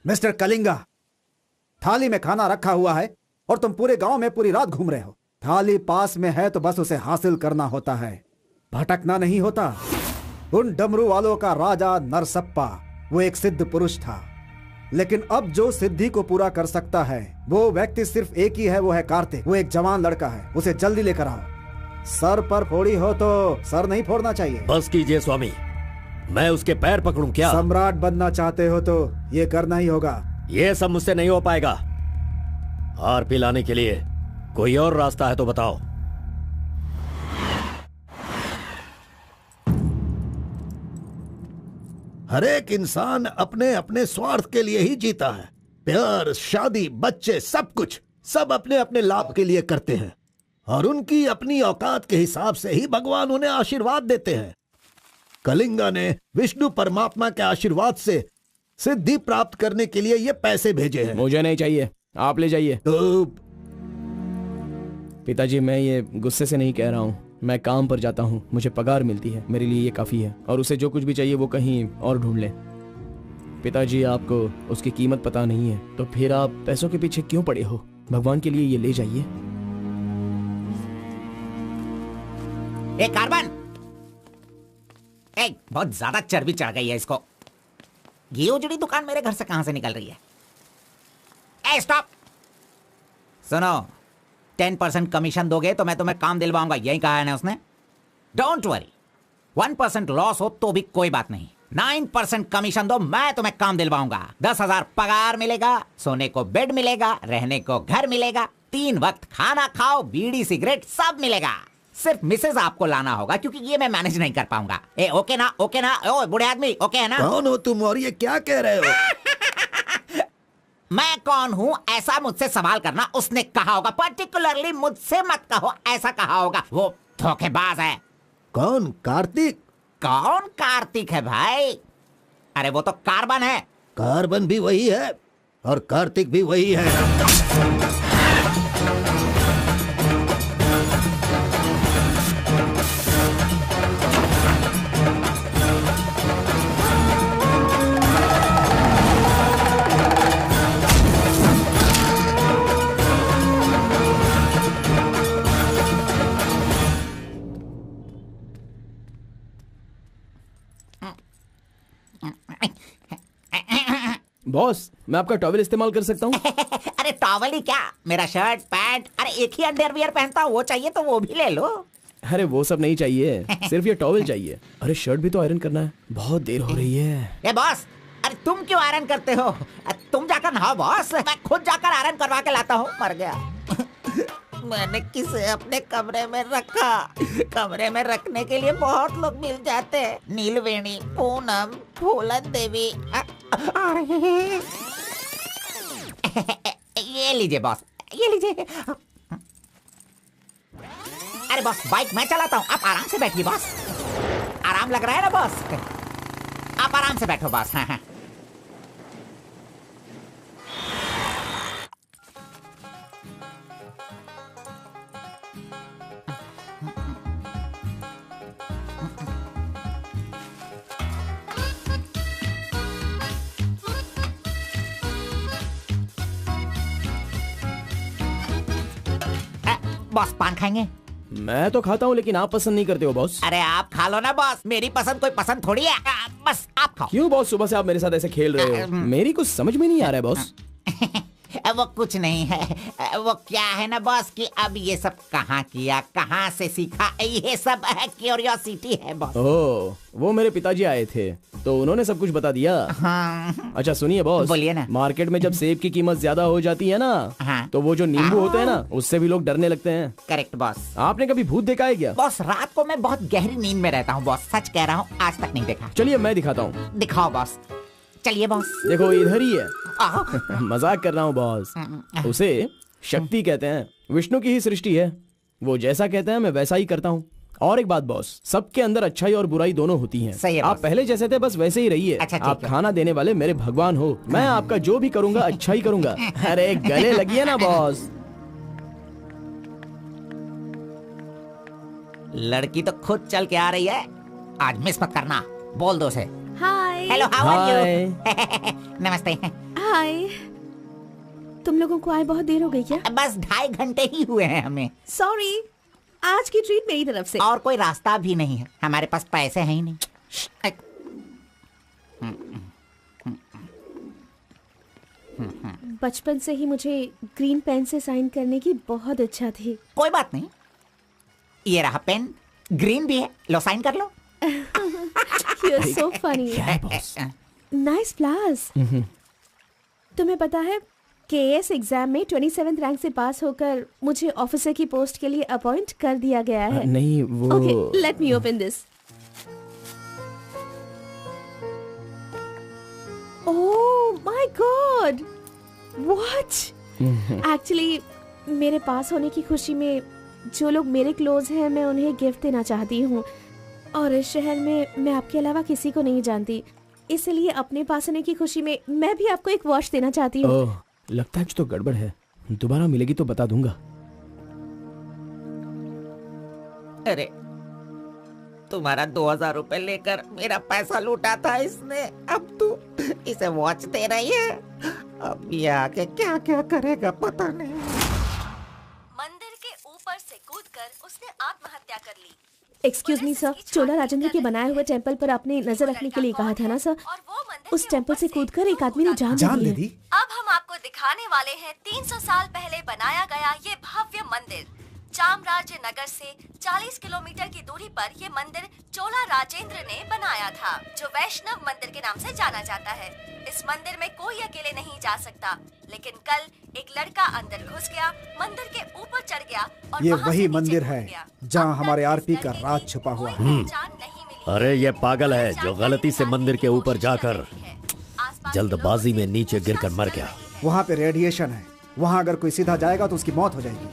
मिस्टर कलिंगा, थाली में खाना रखा हुआ है और तुम पूरे गांव में पूरी रात घूम रहे हो। थाली पास में है तो बस उसे हासिल करना होता है, भटकना नहीं होता। उन डमरू वालों का राजा नरसप्पा वो एक सिद्ध पुरुष था, लेकिन अब जो सिद्धि को पूरा कर सकता है वो व्यक्ति सिर्फ एक ही है, वो है कार्तिक। वो एक जवान लड़का है, उसे जल्दी लेकर आओ। सर पर फोड़ी हो तो सर नहीं फोड़ना चाहिए। बस कीजिए स्वामी, मैं उसके पैर पकड़ूं क्या? सम्राट बनना चाहते हो तो ये करना ही होगा। ये सब मुझसे नहीं हो पाएगा। हार पिलाने के लिए कोई और रास्ता है तो बताओ। हर एक इंसान अपने अपने स्वार्थ के लिए ही जीता है। प्यार, शादी, बच्चे, सब कुछ सब अपने अपने लाभ के लिए करते हैं और उनकी अपनी औकात के हिसाब से ही भगवान उन्हें आशीर्वाद देते हैं। कलिंगा ने विष्णु परमात्मा के आशीर्वाद से सिद्धि प्राप्त करने के लिए ये पैसे भेजे हैं। मुझे नहीं चाहिए, आप ले जाइए। तो पिताजी, मैं ये गुस्से से नहीं कह रहा हूँ, मैं काम पर जाता हूँ, मुझे पगार मिलती है, मेरे लिए ये काफी है। और उसे जो कुछ भी चाहिए वो कहीं और ढूंढ ले। पिताजी, आपको उसकी कीमत पता नहीं है, तो फिर आप पैसों के पीछे क्यों पड़े हो? भगवान के लिए ये ले जाइए। कार्बन, बहुत ज्यादा चर्बी चढ़ गई है इसको। ये उजड़ी दुकान मेरे घर से कहां से निकल रही है? स्टॉप! सुनो, 10% कमीशन दोगे तो मैं तुम्हें काम दिलवाऊंगा, यही कहा है ना उसने। डोंट वरी, 1% लॉस हो तो भी कोई बात नहीं। 9% कमीशन दो, मैं तुम्हें काम दिलवाऊंगा। 10,000 पगार मिलेगा, सोने को बेड मिलेगा, रहने को घर मिलेगा, 3 वक्त खाना खाओ, बीड़ी सिगरेट सब मिलेगा। सिर्फ मिसेज आपको लाना होगा, क्योंकि ये मैं मैनेज नहीं कर पाऊंगा। ओके ना? ओके ना? ओ बूढ़े आदमी, ओके है ना? कौन हो तुम और ये क्या कह रहे हो? मैं कौन हूँ ऐसा मुझसे सवाल करना उसने कहा होगा। पर्टिकुलरली मुझसे मत कहो, ऐसा कहा होगा। वो धोखेबाज है। कौन? कार्तिक? कौन कार्तिक है भाई? अरे वो तो कार्बन है। कार्बन भी वही है और कार्तिक भी वही है। बॉस, मैं आपका टॉवल इस्तेमाल कर सकता हूँ? अरे टॉवल ही क्या, मेरा शर्ट पैंट, अरे एक ही अंडरवियर पहनता हूँ, वो चाहिए तो वो भी ले लो। अरे वो सब नहीं चाहिए, सिर्फ ये टॉवल चाहिए। अरे शर्ट भी तो आयरन करना है, बहुत देर हो रही है। ए बॉस, अरे तुम क्यों आयरन करते हो? तुम जाकर नहाओ बॉस, मैं खुद जाकर आयरन करवा के लाता हूँ। मर गया। मैंने किसे अपने कमरे में रखा? कमरे में रखने के लिए बहुत लोग मिल जाते हैं। नीलवेणी, पूनम, फूलन देवी। ये लीजिए बॉस, ये लीजिए। अरे बॉस, बाइक मैं चलाता हूँ, आप आराम से बैठिए बॉस। आराम लग रहा है ना बॉस? आप आराम से बैठो बॉस। हाँ हाँ। बॉस पान खाएंगे? मैं तो खाता हूँ, लेकिन आप पसंद नहीं करते हो बॉस। अरे आप खा लो ना बॉस, मेरी पसंद कोई पसंद थोड़ी है। बस आप खाओ। क्यों बॉस, सुबह से आप मेरे साथ ऐसे खेल रहे हो? मेरी कुछ समझ में नहीं आ रहा है बॉस। वो कुछ नहीं है, वो क्या है ना बॉस कि अब ये सब कहाँ किया, कहाँ से सीखा, ये सब क्यूरियोसिटी है बॉस। ओह, वो मेरे पिताजी आए थे तो उन्होंने सब कुछ बता दिया। हाँ। अच्छा सुनिए बॉस, बोलिए ना। मार्केट में जब सेब की कीमत ज्यादा हो जाती है ना, हाँ। तो वो जो नींबू होते हैं ना, उससे भी लोग डरने लगते हैं। Correct boss. आपने कभी भूत देखा है क्या? बॉस रात को मैं बहुत गहरी नींद में रहता हूँ बॉस, सच कह रहा हूँ, आज तक नहीं देखा। चलिए मैं दिखाता हूँ। दिखाओ बॉस। चलिए बॉस। देखो इधर ही है। मजाक कर रहा हूँ बॉस। उसे शक्ति कहते हैं, विष्णु की ही सृष्टि है। वो जैसा कहते हैं मैं वैसा ही करता हूँ। और एक बात बॉस, सबके अंदर अच्छाई और बुराई दोनों होती हैं। सही है आप बॉस। पहले जैसे थे बस वैसे ही रहिए। अच्छा, ठीक आप है। खाना देने वाले मेरे भगवान हो, मैं आपका जो भी करूँगा अच्छा ही करूँगा। अरे गले लगिए ना बॉस। लड़की तो खुद चल के आ रही है, आज मिस मत करना। बोल दो उसे। Hi. Hello, how are you? नमस्ते। हाय। तुम लोगों को आए बहुत देर हो गई क्या? बस 2.5 घंटे ही हुए हैं हमें। सॉरी, आज की ट्रीट मेरी तरफ से। और कोई रास्ता भी नहीं है, हमारे पास पैसे हैं ही नहीं। बचपन से ही मुझे ग्रीन पेन से साइन करने की बहुत इच्छा थी। कोई बात नहीं, ये रहा पेन, ग्रीन भी है, लो साइन कर लो। You're so funny. Nice flowers. तुम्हें पता है केएस एग्जाम में 27th रैंक से पास होकर मुझे ऑफिसर की पोस्ट के लिए अपॉइंट कर दिया गया है। नहीं वो। Okay, let me open this. Oh my God! What? Actually, मेरे पास होने की खुशी में जो लोग मेरे क्लोज हैं मैं उन्हें गिफ्ट देना चाहती हूँ, और इस शहर में मैं आपके अलावा किसी को नहीं जानती, इसलिए अपने पास होने की खुशी में मैं भी आपको एक वॉच देना चाहती हूँ। ओह, लगता है कुछ तो गड़बड़ है। दोबारा मिलेगी तो बता दूंगा। अरे तुम्हारा 2000 रुपए लेकर मेरा पैसा लूटा था इसने, अब तू इसे वॉच दे रही है। अब ये आके क्या क्या करेगा पता नहीं। मंदिर के ऊपर से कूदकर उसने आत्महत्या कर ली। एक्सक्यूज मी सर, चोला राजेंद्र के बनाए हुए टेंपल पर आपने नजर रखने के लिए कहा था ना सर? उस टेंपल से कूदकर एक आदमी ने जान ले दी। अब हम आपको दिखाने वाले हैं 300 साल पहले बनाया गया ये भव्य मंदिर। चामराज नगर से 40 किलोमीटर की दूरी पर ये मंदिर चोला राजेंद्र ने बनाया था, जो वैष्णव मंदिर के नाम से जाना जाता है। इस मंदिर में कोई अकेले नहीं जा सकता, लेकिन कल एक लड़का अंदर घुस गया, मंदिर के ऊपर चढ़ गया और ये वहाँ वही से नीचे मंदिर कूद है गया। जहाँ हमारे आरपी का राज छुपा हुआ है। अरे ये पागल है जो गलती से मंदिर के ऊपर जाकर जल्दबाजी में नीचे गिरकर मर गया। वहाँ पे रेडिएशन है, वहाँ अगर कोई सीधा जाएगा तो उसकी मौत हो जाएगी।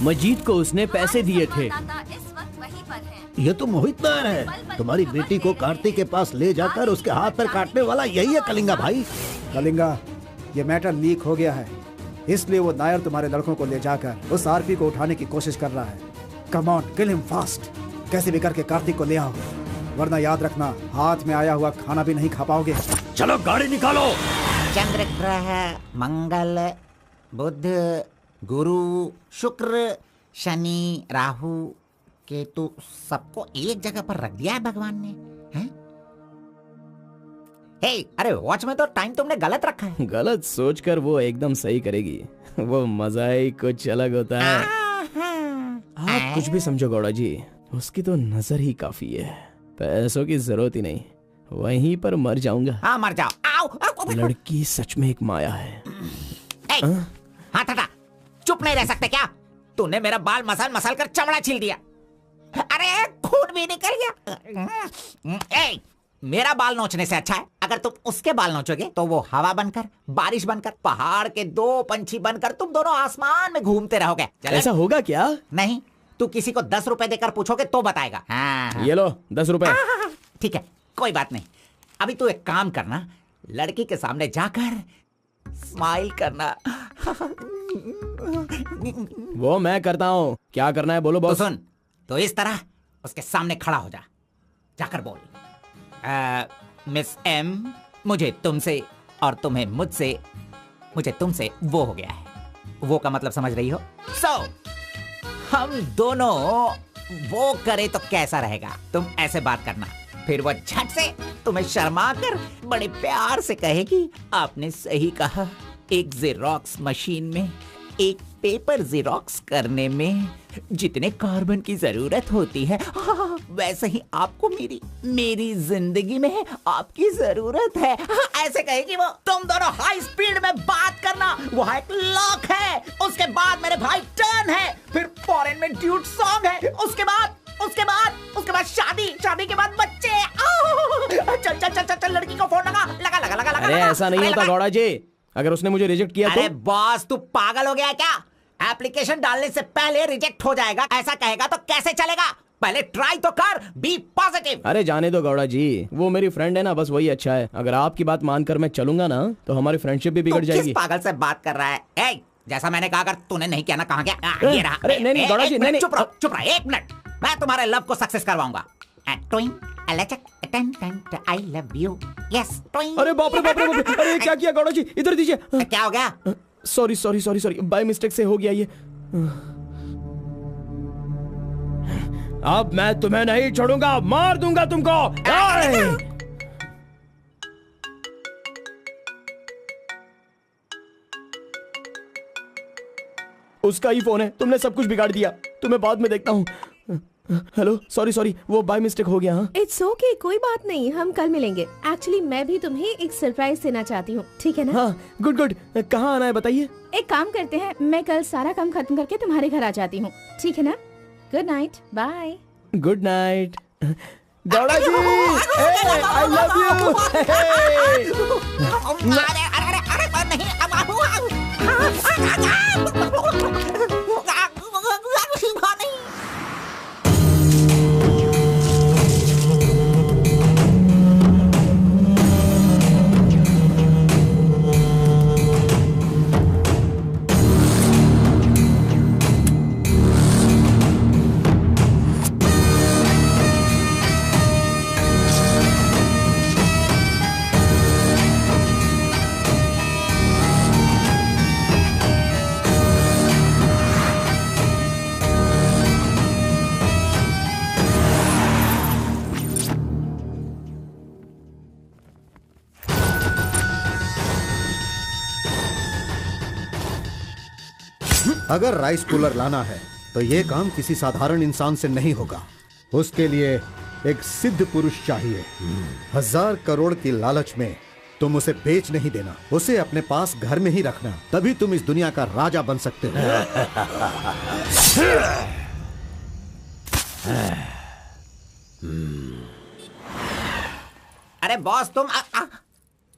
मजीद को उसने पैसे दिए थे। ये तो मोहित नायर है, तुम्हारी बेटी को कार्तिक के पास ले जाकर उसके हाथ पर काटने वाला यही है कलिंगा भाई। कलिंगा, ये मैटर लीक हो गया है, इसलिए वो नायर तुम्हारे लड़कों को ले जाकर उस आरपी को उठाने की कोशिश कर रहा है। Come on, kill him fast. कैसे भी करके कार्तिक को ले आओ, वरना याद रखना हाथ में आया हुआ खाना भी नहीं खा पाओगे। चलो गाड़ी निकालो। चंद्र ग्रह, मंगल, बुध, गुरु, शुक्र, शनि, राहु, केतु, सबको एक जगह पर रख दिया है भगवान ने, हैं? हे, अरे वॉच में तो टाइम तुमने गलत रखा है। गलत सोचकर वो एकदम सही करेगी। वो मजा ही कुछ अलग होता है। आप कुछ भी समझो गौड़ा जी, उसकी तो नजर ही काफी है, पैसों की जरूरत ही नहीं। वहीं पर मर जाऊंगा। हाँ मर जाओ। आओ। लड़की सच में एक माया है। हाथ हटा, चुप नहीं रह सकते क्या? तूने मेरा बाल मसल मसल कर चमड़ा छील दिया। अरे खून भी निकल गया। ए, मेरा बाल नोचने से अच्छा है अगर तुम उसके बाल नोचोगे तो वो हवा बनकर, बारिश बनकर, पहाड़ के 2 पंछी बनकर तुम दोनों आसमान में घूमते रहोगे। ऐसा होगा क्या? नहीं, तू किसी को 10 रुपए देकर पूछोगे तो बताएगा। हाँ। ये लो 10 रुपए। ठीक है, कोई बात नहीं। अभी तू एक काम करना, लड़की के सामने जाकर स्माइल करना। वो मैं करता हूँ, क्या करना है बोलो बॉस। तो सुन, तो इस तरह उसके सामने खड़ा हो जा, जाकर बोल, मिस एम, मुझे तुमसे और तुम्हें मुझसे, मुझे तुमसे वो हो गया है। वो का मतलब समझ रही हो? हम दोनों वो करे तो कैसा रहेगा? तुम ऐसे बात करना, फिर वो झट से तुम्हें शर्मा कर बड़े प्यार से कहेगी, आपने सही कहा, एक जेरोक्स मशीन में एक पेपर जेरोक्स करने में जितने कार्बन की जरूरत होती है, वैसे ही आपको मेरी जिंदगी में आपकी जरूरत है। ऐसे कहेगी वो। तुम दोनों हाई स्पीड में बात करना, वहाँ एक लॉक है, उसके बाद मेरे भाई टर्न है, फिर फॉरेन में ड्यूट सॉन्ग है, उसके बाद शादी के बाद बच्चे। चल लड़की को फोन लगा। अरे ऐसा नहीं होता गौड़ा जी, अगर उसने मुझे रिजेक्ट किया तो? अरे बॉस, तू पागल हो गया क्या? एप्लीकेशन डालने से पहले रिजेक्ट हो जाएगा, ऐसा कहेगा तो कैसे चलेगा? पहले ट्राई तो कर, बी पॉजिटिव। अरे जाने दो गौड़ा जी, वो मेरी फ्रेंड है ना, बस वही अच्छा है। अगर आपकी बात मानकर मैं चलूंगा ना तो हमारी फ्रेंडशिप भी बिगड़ जाएगी। किस पागल से बात कर रहा है? ए, जैसा मैंने कहा, अगर तूने नहीं किया ना, कहाँ गया? ये रहा। अरे नहीं गौड़ा जी, नहीं। चुप रहो 1 मिनट, मैं तुम्हारे लव को सक्सेस करवाऊंगा। I love you. Yes. अरे बाप रे। अरे क्या किया गौड़ा जी, इधर दीजिए। क्या हो गया? सॉरी, बाय मिस्टेक से हो गया ये। अब मैं तुम्हें नहीं छोड़ूंगा, मार दूंगा तुमको। उसका ही फोन है, तुमने सब कुछ बिगाड़ दिया। तुम्हें बाद में देखता हूँ। हेलो, सॉरी, वो बाय मिस्टेक हो गया। हाँ, इट्स ओके, कोई बात नहीं, हम कल मिलेंगे। एक्चुअली मैं भी तुम्हें एक सरप्राइज देना चाहती हूँ, ठीक है ना? हाँ, गुड। कहाँ आना है बताइए? एक काम करते हैं, मैं कल सारा काम खत्म करके तुम्हारे घर आ जाती हूँ, ठीक है ना? Good night, bye. Good night Gowda ji, I love you. अगर राइस कूलर लाना है तो ये काम किसी साधारण इंसान से नहीं होगा। उसके लिए एक सिद्ध पुरुष चाहिए। 1000 करोड़ की लालच में तुम उसे बेच नहीं देना, उसे अपने पास घर में ही रखना, तभी तुम इस दुनिया का राजा बन सकते हो। अरे बॉस तुम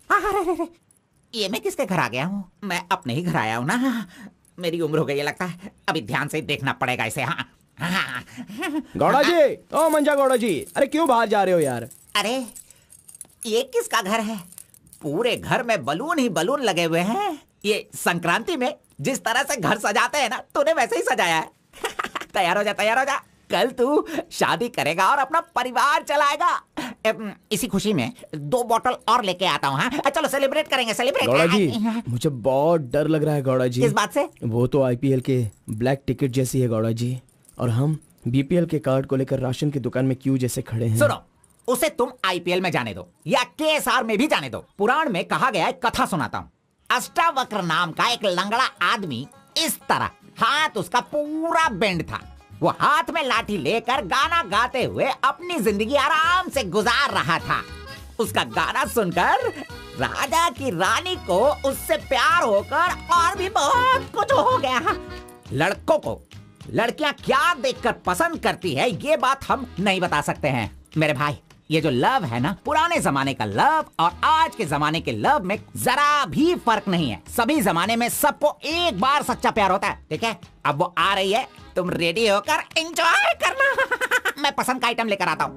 अरे, ये मैं किसके घर आ गया हूँ? मैं अपने ही घर आया हूँ ना। मेरी उम्र हो गई है लगता है, अभी ध्यान से देखना पड़ेगा इसे। हाँ गौड़ा जी, ओ मंजा गौड़ा जी, अरे क्यों बाहर जा रहे हो यार? अरे ये किसका घर है? पूरे घर में बलून ही बलून लगे हुए हैं। ये संक्रांति में जिस तरह से घर सजाते हैं ना, तूने वैसे ही सजाया है। तैयार हो जा, तैयार हो जा। कल तू शादी करेगा और अपना परिवार चलाएगा। इसी खुशी में 2 बोतल और लेके आता हूँ। हाँ चलो सेलिब्रेट करेंगे, सेलिब्रेट। गौड़ा जी, मुझे बहुत डर लग रहा है गौड़ा जी। किस बात से? वो तो आईपीएल के ब्लैक टिकट जैसी है गौड़ा जी, और हम बीपीएल के कार्ड को लेकर राशन की दुकान में क्यों जैसे खड़े हैं। सुनो, उसे तुम आईपीएल में जाने दो या केएसआर में भी जाने दो। पुराण में कहा गया है, कथा सुनाता हूँ। अष्टावक्र नाम का एक लंगड़ा आदमी, इस तरह हाथ उसका पूरा बेंड था। वो हाथ में लाठी लेकर गाना गाते हुए अपनी जिंदगी आराम से गुजार रहा था। उसका गाना सुनकर राजा की रानी को उससे प्यार होकर और भी बहुत कुछ हो गया। लड़कों को लड़कियां क्या देखकर पसंद करती है, ये बात हम नहीं बता सकते हैं मेरे भाई। ये जो लव है ना, पुराने जमाने का लव और आज के जमाने के लव में जरा भी फर्क नहीं है। सभी जमाने में सबको एक बार सच्चा प्यार होता है, ठीक है? अब वो आ रही है, तुम रेडी होकर एंजॉय करना। मैं पसंद का आइटम लेकर आता हूँ।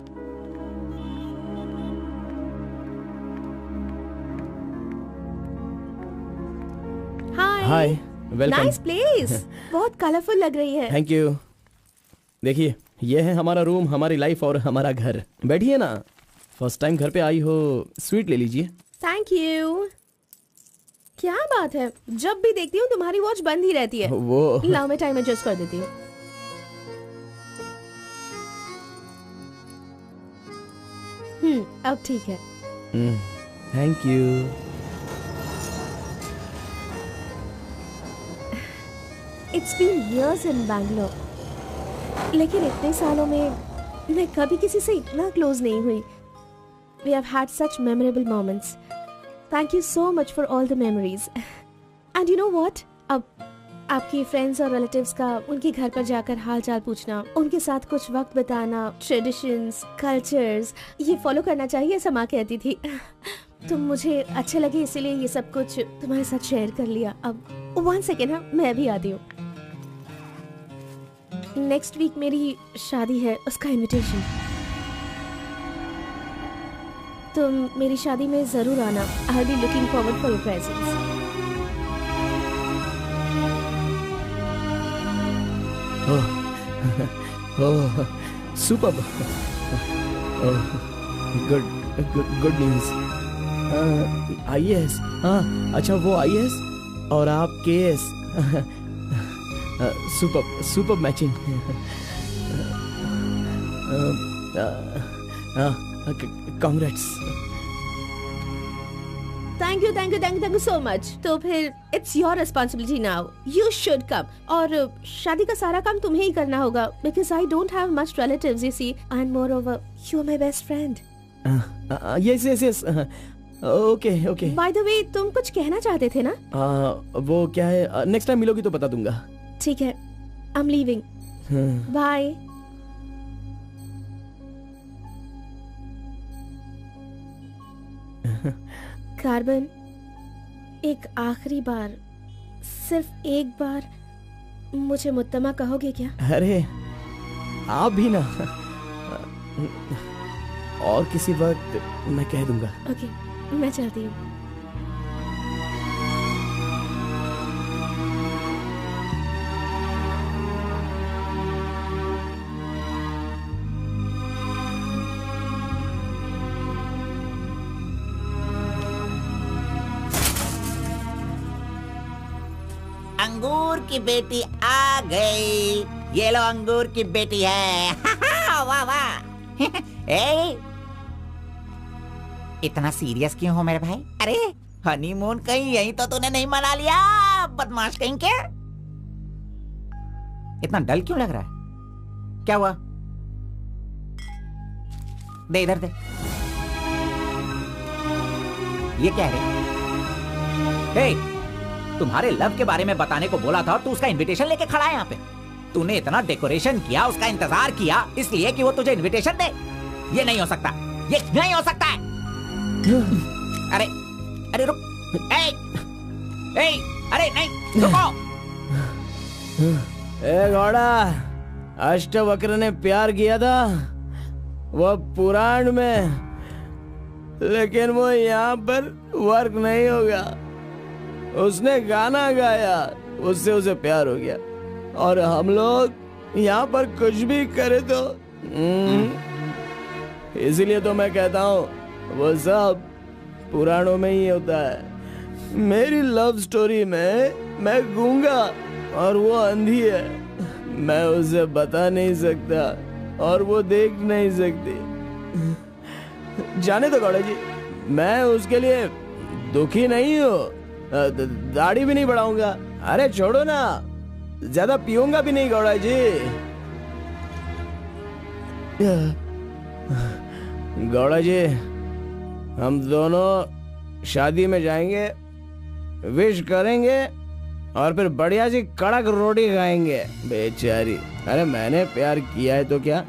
हाय, वेलकम। नाइस प्लेस, बहुत कलरफुल लग रही है। Thank you. देखिए, ये है हमारा रूम, हमारी लाइफ और हमारा घर। बैठिए ना, फर्स्ट टाइम घर पे आई हो, स्वीट ले लीजिए। Thank you. क्या बात है, जब भी देखती हूँ तुम्हारी वॉच बंद ही रहती है। वो लाओ मैं टाइम एडजस्ट कर देती हूँ। अब ठीक है। Thank you. It's been years in Bangalore, लेकिन इतने सालों में मैं कभी किसी से इतना क्लोज नहीं हुई। We have had such memorable moments. Thank you so much for all the memories. And you know what? अब आपकी फ्रेंड्स और रिलेटिव्स का उनके घर पर जाकर हाल चाल पूछना, उनके साथ कुछ वक्त बिताना, ट्रेडिशंस, कल्चर्स, ये फॉलो करना चाहिए, ऐसा माँ कहती थी। तो मुझे अच्छे लगे, इसीलिए ये सब कुछ तुम्हारे साथ शेयर कर लिया। अब 1 सेकेंड, हाँ मैं भी आती हूँ। नेक्स्ट वीक मेरी शादी है, उसका इनविटेशन। तुम मेरी शादी में जरूर आना। I will be looking forward for your presence. Oh, superb. Good news. IAS, हाँ अच्छा, वो आईएएस और आप KS. Superb matching. Congrats. Thank you so much. तो फिर it's your responsibility now, you should come. और शादी का सारा काम तुम्हें ही करना होगा, because I don't have much relatives, you see, and moreover you are my best friend. Yes. Okay. Bye the way, तुम कुछ कहना चाहते थे ना? वो क्या है, नेक्स्ट टाइम मिलोगी तो बता दूंगा। ठीक है, I am leaving. Bye. Carbon, एक आखिरी बार, सिर्फ एक बार मुझे मुत्तमा कहोगे क्या? अरे आप भी ना, और किसी वक्त मैं कह दूंगा। ओके, मैं चलती हूँ। अंगूर की बेटी आ गई। ये लो, अंगूर की बेटी है। वाह वाह। ए, इतना सीरियस क्यों हो मेरे भाई? अरे हनीमून कहीं यहीं तो तूने नहीं मना लिया, बदमाश कहीं के? इतना डल क्यों लग रहा है? क्या हुआ? दे इधर दे। ये क्या है? तुम्हारे लव के बारे में बताने को बोला था और तू उसका इनविटेशन लेके खड़ा है यहाँ पे। तूने इतना डेकोरेशन किया, उसका इंतजार किया इसलिए कि वो तुझे इनविटेशन दे। ये नहीं हो सकता, ये नहीं हो सकता है। अरे अरे रुक, अरे नहीं रुको। घोड़ा, अष्टवक्र ने प्यार किया था वो पुराण में, लेकिन वो यहाँ पर वर्क नहीं होगा। उसने गाना गाया, उससे उसे प्यार हो गया, और हम लोग यहाँ पर कुछ भी करे तो इसलिए तो मैं कहता हूँ वो सब पुराणों में ही होता है। मेरी लव स्टोरी में मैं गूंगा और वो अंधी है। मैं उसे बता नहीं सकता और वो देख नहीं सकती। जाने दो गौड़ा जी, मैं उसके लिए दुखी नहीं हूँ, दाढ़ी भी नहीं बढ़ाऊंगा। अरे छोड़ो ना, ज्यादा पीऊंगा भी नहीं गौड़ा जी। गौड़ा जी, हम दोनों शादी में जाएंगे, विश करेंगे और फिर बढ़िया सी कड़क रोटी खाएंगे। बेचारी, अरे मैंने प्यार किया है तो क्या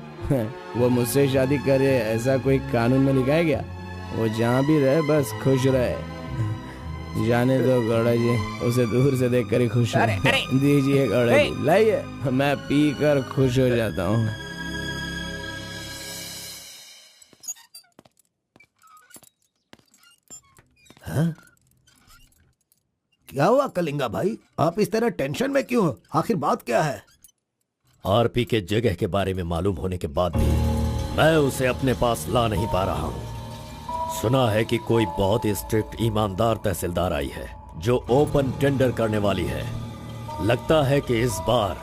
वो मुझसे शादी करे ऐसा कोई कानून में लिखा है क्या? वो जहाँ भी रहे बस खुश रहे। जाने दो गौड़ा जी, उसे दूर से देखकर ही खुश है। दीजिए गौड़ा जी, लाइए, मैं पी कर खुश हो जाता हूँ। हाँ? क्या हुआ कलिंगा भाई, आप इस तरह टेंशन में क्यों हो? आखिर बात क्या है? आरपी के जगह के बारे में मालूम होने के बाद भी मैं उसे अपने पास ला नहीं पा रहा हूँ। सुना है कि कोई बहुत ही स्ट्रिक्ट ईमानदार तहसीलदार आई है जो ओपन टेंडर करने वाली है। लगता है कि इस बार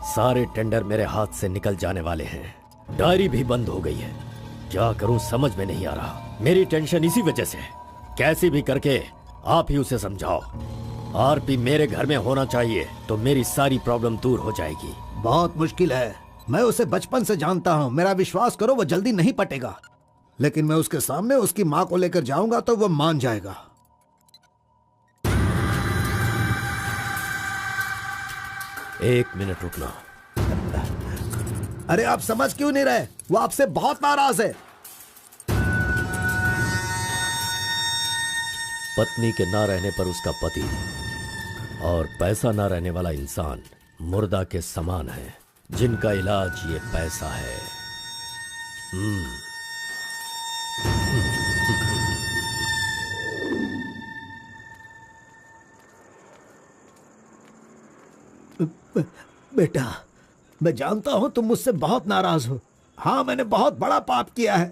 सारे टेंडर मेरे हाथ से निकल जाने वाले हैं। डायरी भी बंद हो गई है। क्या करूं समझ में नहीं आ रहा। मेरी टेंशन इसी वजह से है। कैसे भी करके आप ही उसे समझाओ। आरपी मेरे घर में होना चाहिए तो मेरी सारी प्रॉब्लम दूर हो जाएगी। बहुत मुश्किल है। मैं उसे बचपन से जानता हूँ, मेरा विश्वास करो वो जल्दी नहीं पटेगा। लेकिन मैं उसके सामने उसकी माँ को लेकर जाऊंगा तो वो मान जाएगा। एक मिनट रुकना। अरे आप समझ क्यों नहीं रहे? वो आपसे बहुत नाराज है। पत्नी के ना रहने पर उसका पति और पैसा ना रहने वाला इंसान मुर्दा के समान है, जिनका इलाज ये पैसा है। बेटा, मैं जानता हूं तुम मुझसे बहुत नाराज हो। हाँ, मैंने बहुत बड़ा पाप किया है,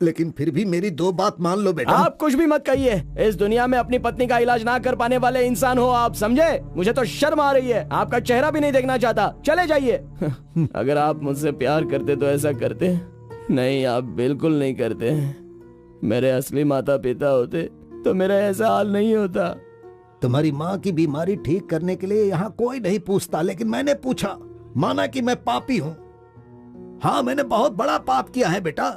लेकिन फिर भी मेरी दो बात मान लो बेटा। आप कुछ भी मत कहिए। इस दुनिया में अपनी पत्नी का इलाज ना कर पाने वाले इंसान हो आप, समझे? मुझे तो शर्म आ रही है। आपका चेहरा भी नहीं देखना चाहता। चले जाइए। अगर आप मुझसे प्यार करते तो ऐसा करते। नहीं, आप बिल्कुल नहीं करते। मेरे असली माता पिता होते तो मेरा ऐसा हाल नहीं होता। तुम्हारी माँ की बीमारी ठीक करने के लिए यहाँ कोई नहीं पूछता, लेकिन मैंने पूछा। माना कि मैं पापी हूँ। हाँ, मैंने बहुत बड़ा पाप किया है बेटा,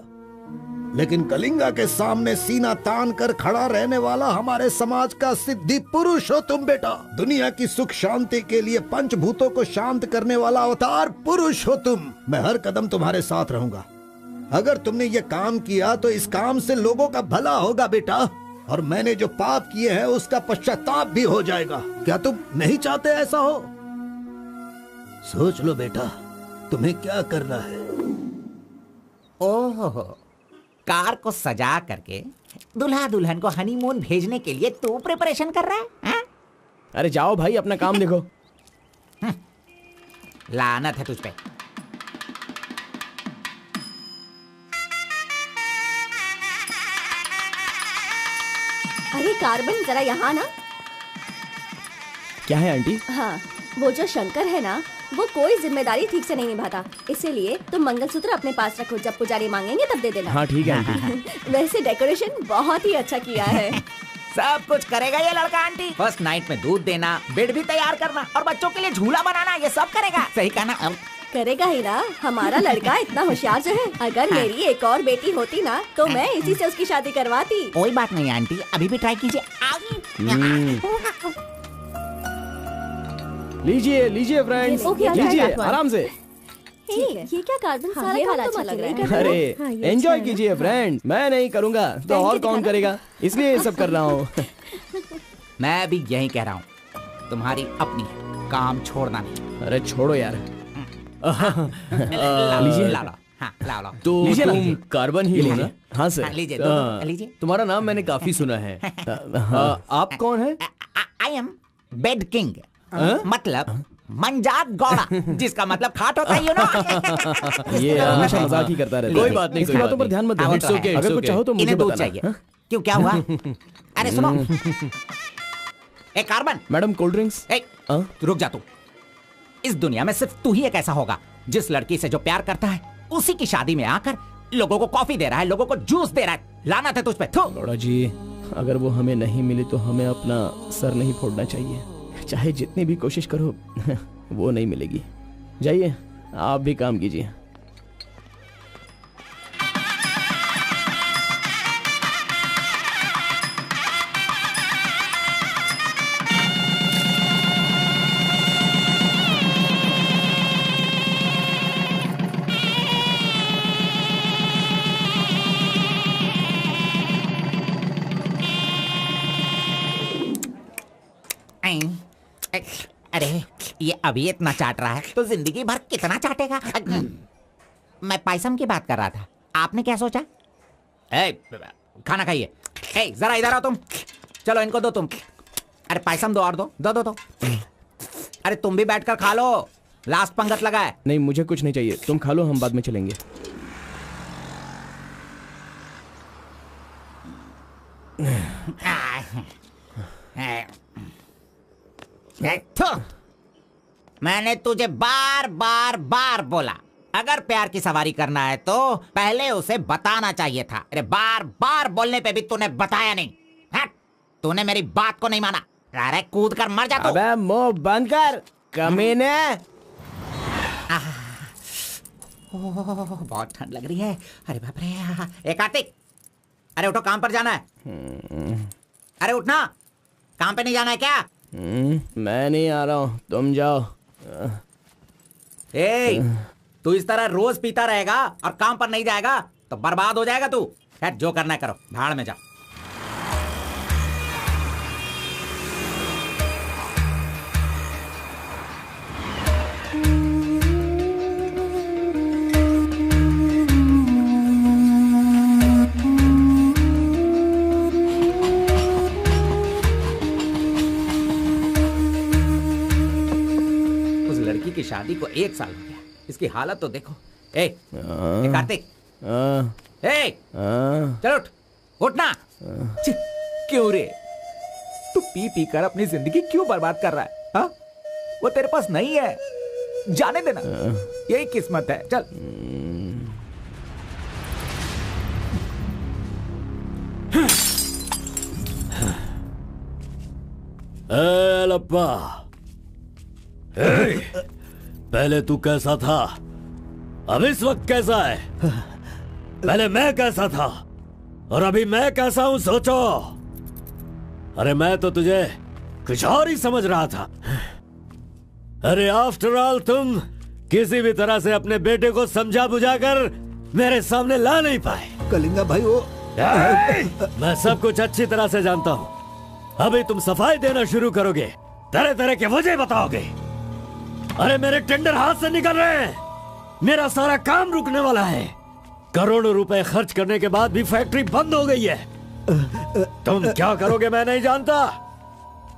लेकिन कलिंगा के सामने सीना तान कर खड़ा रहने वाला हमारे समाज का सिद्धि पुरुष हो तुम बेटा। दुनिया की सुख शांति के लिए पंचभूतों को शांत करने वाला अवतार पुरुष हो तुम। मैं हर कदम तुम्हारे साथ रहूंगा। अगर तुमने ये काम किया तो इस काम से लोगों का भला होगा बेटा, और मैंने जो पाप किए हैं उसका पश्चाताप भी हो जाएगा। क्या तुम नहीं चाहते ऐसा हो? सोच लो बेटा, तुम्हें क्या करना है। ओहो, कार को सजा करके दुल्हा दुल्हन को हनीमून भेजने के लिए तू प्रिपरेशन कर रहा है, हा? अरे जाओ भाई, अपना काम देखो। लानत है तुझ पे। अरे कार्बन, जरा यहाँ ना। क्या है आंटी? हाँ, वो जो शंकर है ना, वो कोई जिम्मेदारी ठीक से नहीं निभाता। इसीलिए तुम मंगलसूत्र अपने पास रखो, जब पुजारी मांगेंगे तब दे देना। हाँ ठीक है आंटी। वैसे डेकोरेशन बहुत ही अच्छा किया है। सब कुछ करेगा ये लड़का आंटी। फर्स्ट नाइट में दूध देना, बेड भी तैयार करना और बच्चों के लिए झूला बनाना, ये सब करेगा। सही कहा ना? करेगा ही ना, हमारा लड़का इतना होशियार जो है। अगर मेरी एक और बेटी होती ना तो मैं इसी से उसकी शादी करवाती। कोई बात नहीं आंटी, अभी भी ट्राई कीजिए। लीजिए लीजिए फ्रेंड्स, लीजिए आराम से। ये क्या कार्बन सारा वाला अच्छा लग रहा है। अरे एंजॉय कीजिए फ्रेंड, मैं नहीं करूँगा तो और कौन करेगा, इसलिए ये सब कर रहा हूँ। मैं भी यही कह रहा हूँ, तुम्हारी अपनी काम छोड़ना नहीं। अरे छोड़ो यार। लीजिए, ला लो। हाँ, ला लो। तो तुम कार्बन ही लो ना? हाँ सर। लीजिए, लीजिए। तुम्हारा नाम मैंने काफी सुना है। आप कौन है? आई एम बेड किंग, मतलब मंजात गौड़ा, जिसका मतलब खाट होता है, यू नो। ये हमेशा मजाक ही करता रहता है। कोई बात नहीं, इसकी बातों पर ध्यान मत दो। अगर कुछ चाहो तो मुझे दूध बताना। चाहिए। क्यों, क्या हुआ? अरे सुनो, एक कार्बन। Madam cold drinks. रुक जा तू। इस दुनिया में सिर्फ तू ही एक ऐसा होगा जिस लड़की से जो प्यार करता है उसी की शादी में आकर लोगों को कॉफी दे रहा है, लोगों को जूस दे रहा है। लानत है तुझ पे। गौड़ा जी, अगर वो हमें नहीं मिली तो हमें अपना सर नहीं फोड़ना चाहिए। चाहे जितनी भी कोशिश करो वो नहीं मिलेगी। जाइए, आप भी काम कीजिए। अरे ये अभी इतना चाट रहा है तो जिंदगी भर कितना चाटेगा। मैं पायसम की बात कर रहा था, आपने क्या सोचा? खाना खाइए। जरा इधर आओ तुम। चलो इनको दो तुम। अरे पायसम दो और दो दो दो दो। अरे तुम भी बैठकर खा लो, लास्ट पंगत लगा है। नहीं, मुझे कुछ नहीं चाहिए, तुम खा लो, हम बाद में चलेंगे। मैंने तुझे बार बार बार बोला, अगर प्यार की सवारी करना है तो पहले उसे बताना चाहिए था। अरे बार बार बोलने पे भी तूने बताया नहीं। तूने मेरी बात को नहीं माना। अरे कूद कर मर जा तू। अबे मुंह बंद कर कमीने। बहुत ठंड लग रही है। अरे बाप रे। ए कार्तिक, अरे उठो, काम पर जाना है। अरे उठना, काम पे नहीं जाना है क्या? मैं नहीं आ रहा हूँ, तुम जाओ। तू इस तरह रोज पीता रहेगा और काम पर नहीं जाएगा तो बर्बाद हो जाएगा तू। खैर जो करना है करो, भाड़ में जाओ। की शादी को 1 साल हो गया, इसकी हालत तो देखो। कार्तिक, चलो उठना। क्यों रे, तू पी पी कर अपनी जिंदगी क्यों बर्बाद कर रहा है? हा? वो तेरे पास नहीं है, जाने देना, यही किस्मत है। चल। लप्पा, पहले तू कैसा था, अब इस वक्त कैसा है? पहले मैं कैसा था और अभी मैं कैसा हूं, सोचो। अरे मैं तो तुझे कुछ और ही समझ रहा था। अरे आफ्टर ऑल तुम किसी भी तरह से अपने बेटे को समझा बुझाकर मेरे सामने ला नहीं पाए। कलिंगा भाई, वो मैं सब कुछ अच्छी तरह से जानता हूं। अभी तुम सफाई देना शुरू करोगे, तरह तरह के वजह बताओगे। अरे मेरे टेंडर हाथ से निकल रहे हैं, मेरा सारा काम रुकने वाला है। करोड़ों रुपए खर्च करने के बाद भी फैक्ट्री बंद हो गई है। तुम क्या करोगे मैं नहीं जानता,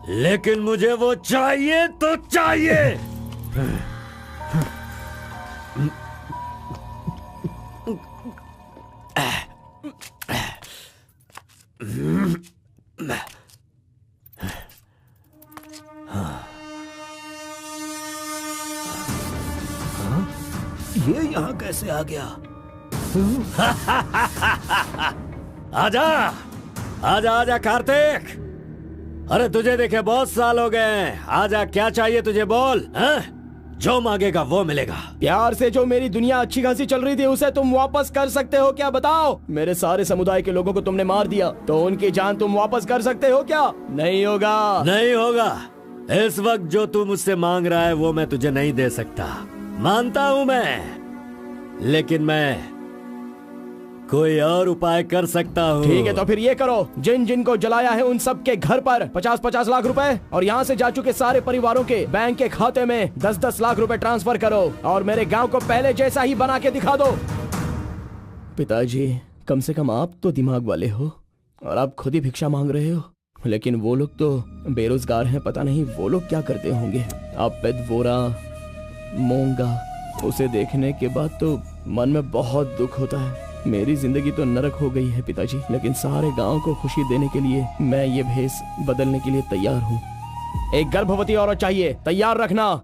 लेकिन मुझे वो चाहिए तो चाहिए। ये यहाँ कैसे आ गया? आजा आजा आजा कार्तिक, अरे तुझे देखे बहुत साल हो गए। आजा, क्या चाहिए तुझे, बोल। जो मांगेगा वो मिलेगा। प्यार से जो मेरी दुनिया अच्छी खासी चल रही थी उसे तुम वापस कर सकते हो क्या, बताओ। मेरे सारे समुदाय के लोगों को तुमने मार दिया, तो उनकी जान तुम वापस कर सकते हो क्या? नहीं होगा। नहीं होगा। इस वक्त जो तू मुझसे मांग रहा है वो मैं तुझे नहीं दे सकता। मानता हूँ मैं, लेकिन मैं कोई और उपाय कर सकता हूँ। ठीक है, तो फिर ये करो, जिन जिन को जलाया है उन सब के घर पर 50-50 लाख रुपए और यहाँ से जा चुके सारे परिवारों के बैंक के खाते में 10-10 लाख रुपए ट्रांसफर करो और मेरे गांव को पहले जैसा ही बना के दिखा दो। पिताजी, कम से कम आप तो दिमाग वाले हो और आप खुद ही भिक्षा मांग रहे हो, लेकिन वो लोग तो बेरोजगार हैं, पता नहीं वो लोग क्या करते होंगे। आप पेदवोरा मोंगा, उसे देखने के बाद तो मन में बहुत दुख होता है। मेरी जिंदगी तो नरक हो गई है पिताजी, लेकिन सारे गांव को खुशी देने के लिए मैं ये भेष बदलने के लिए तैयार हूँ। एक गर्भवती औरत चाहिए, तैयार रखना।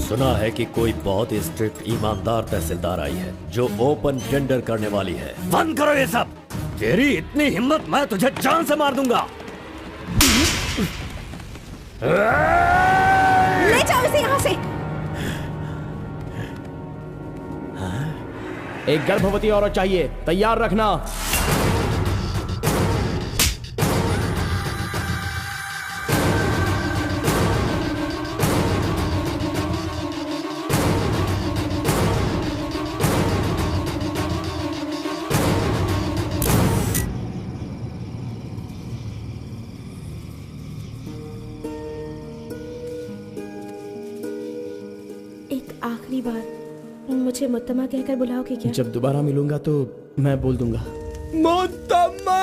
सुना है कि कोई बहुत ही स्ट्रिक्ट ईमानदार तहसीलदार आई है जो ओपन टेंडर करने वाली है। बंद करो ये सब। तेरी इतनी हिम्मत, मैं तुझे जान से मार दूंगा। ले जाओ इसे यहाँ से। एक गर्भवती औरत चाहिए, तैयार रखना। आखिरी बार मुझे मुत्तमा कहकर बुलाओगे क्या? जब दोबारा मिलूंगा तो मैं बोल दूंगा। मुत्तमा!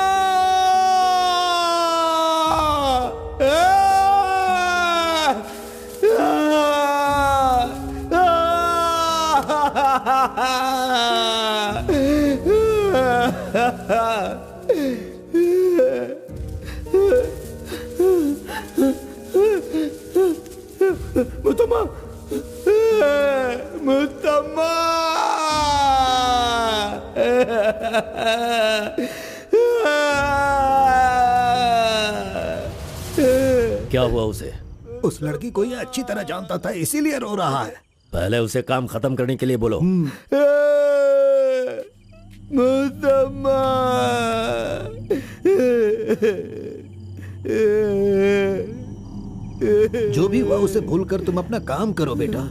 मुत्तमा! मुत्तमा! क्या हुआ उसे? उस लड़की को ये अच्छी तरह जानता था, इसीलिए रो रहा है। पहले उसे काम खत्म करने के लिए बोलो। मुत्तमा! जो भी हुआ उसे भूलकर तुम अपना काम करो बेटा।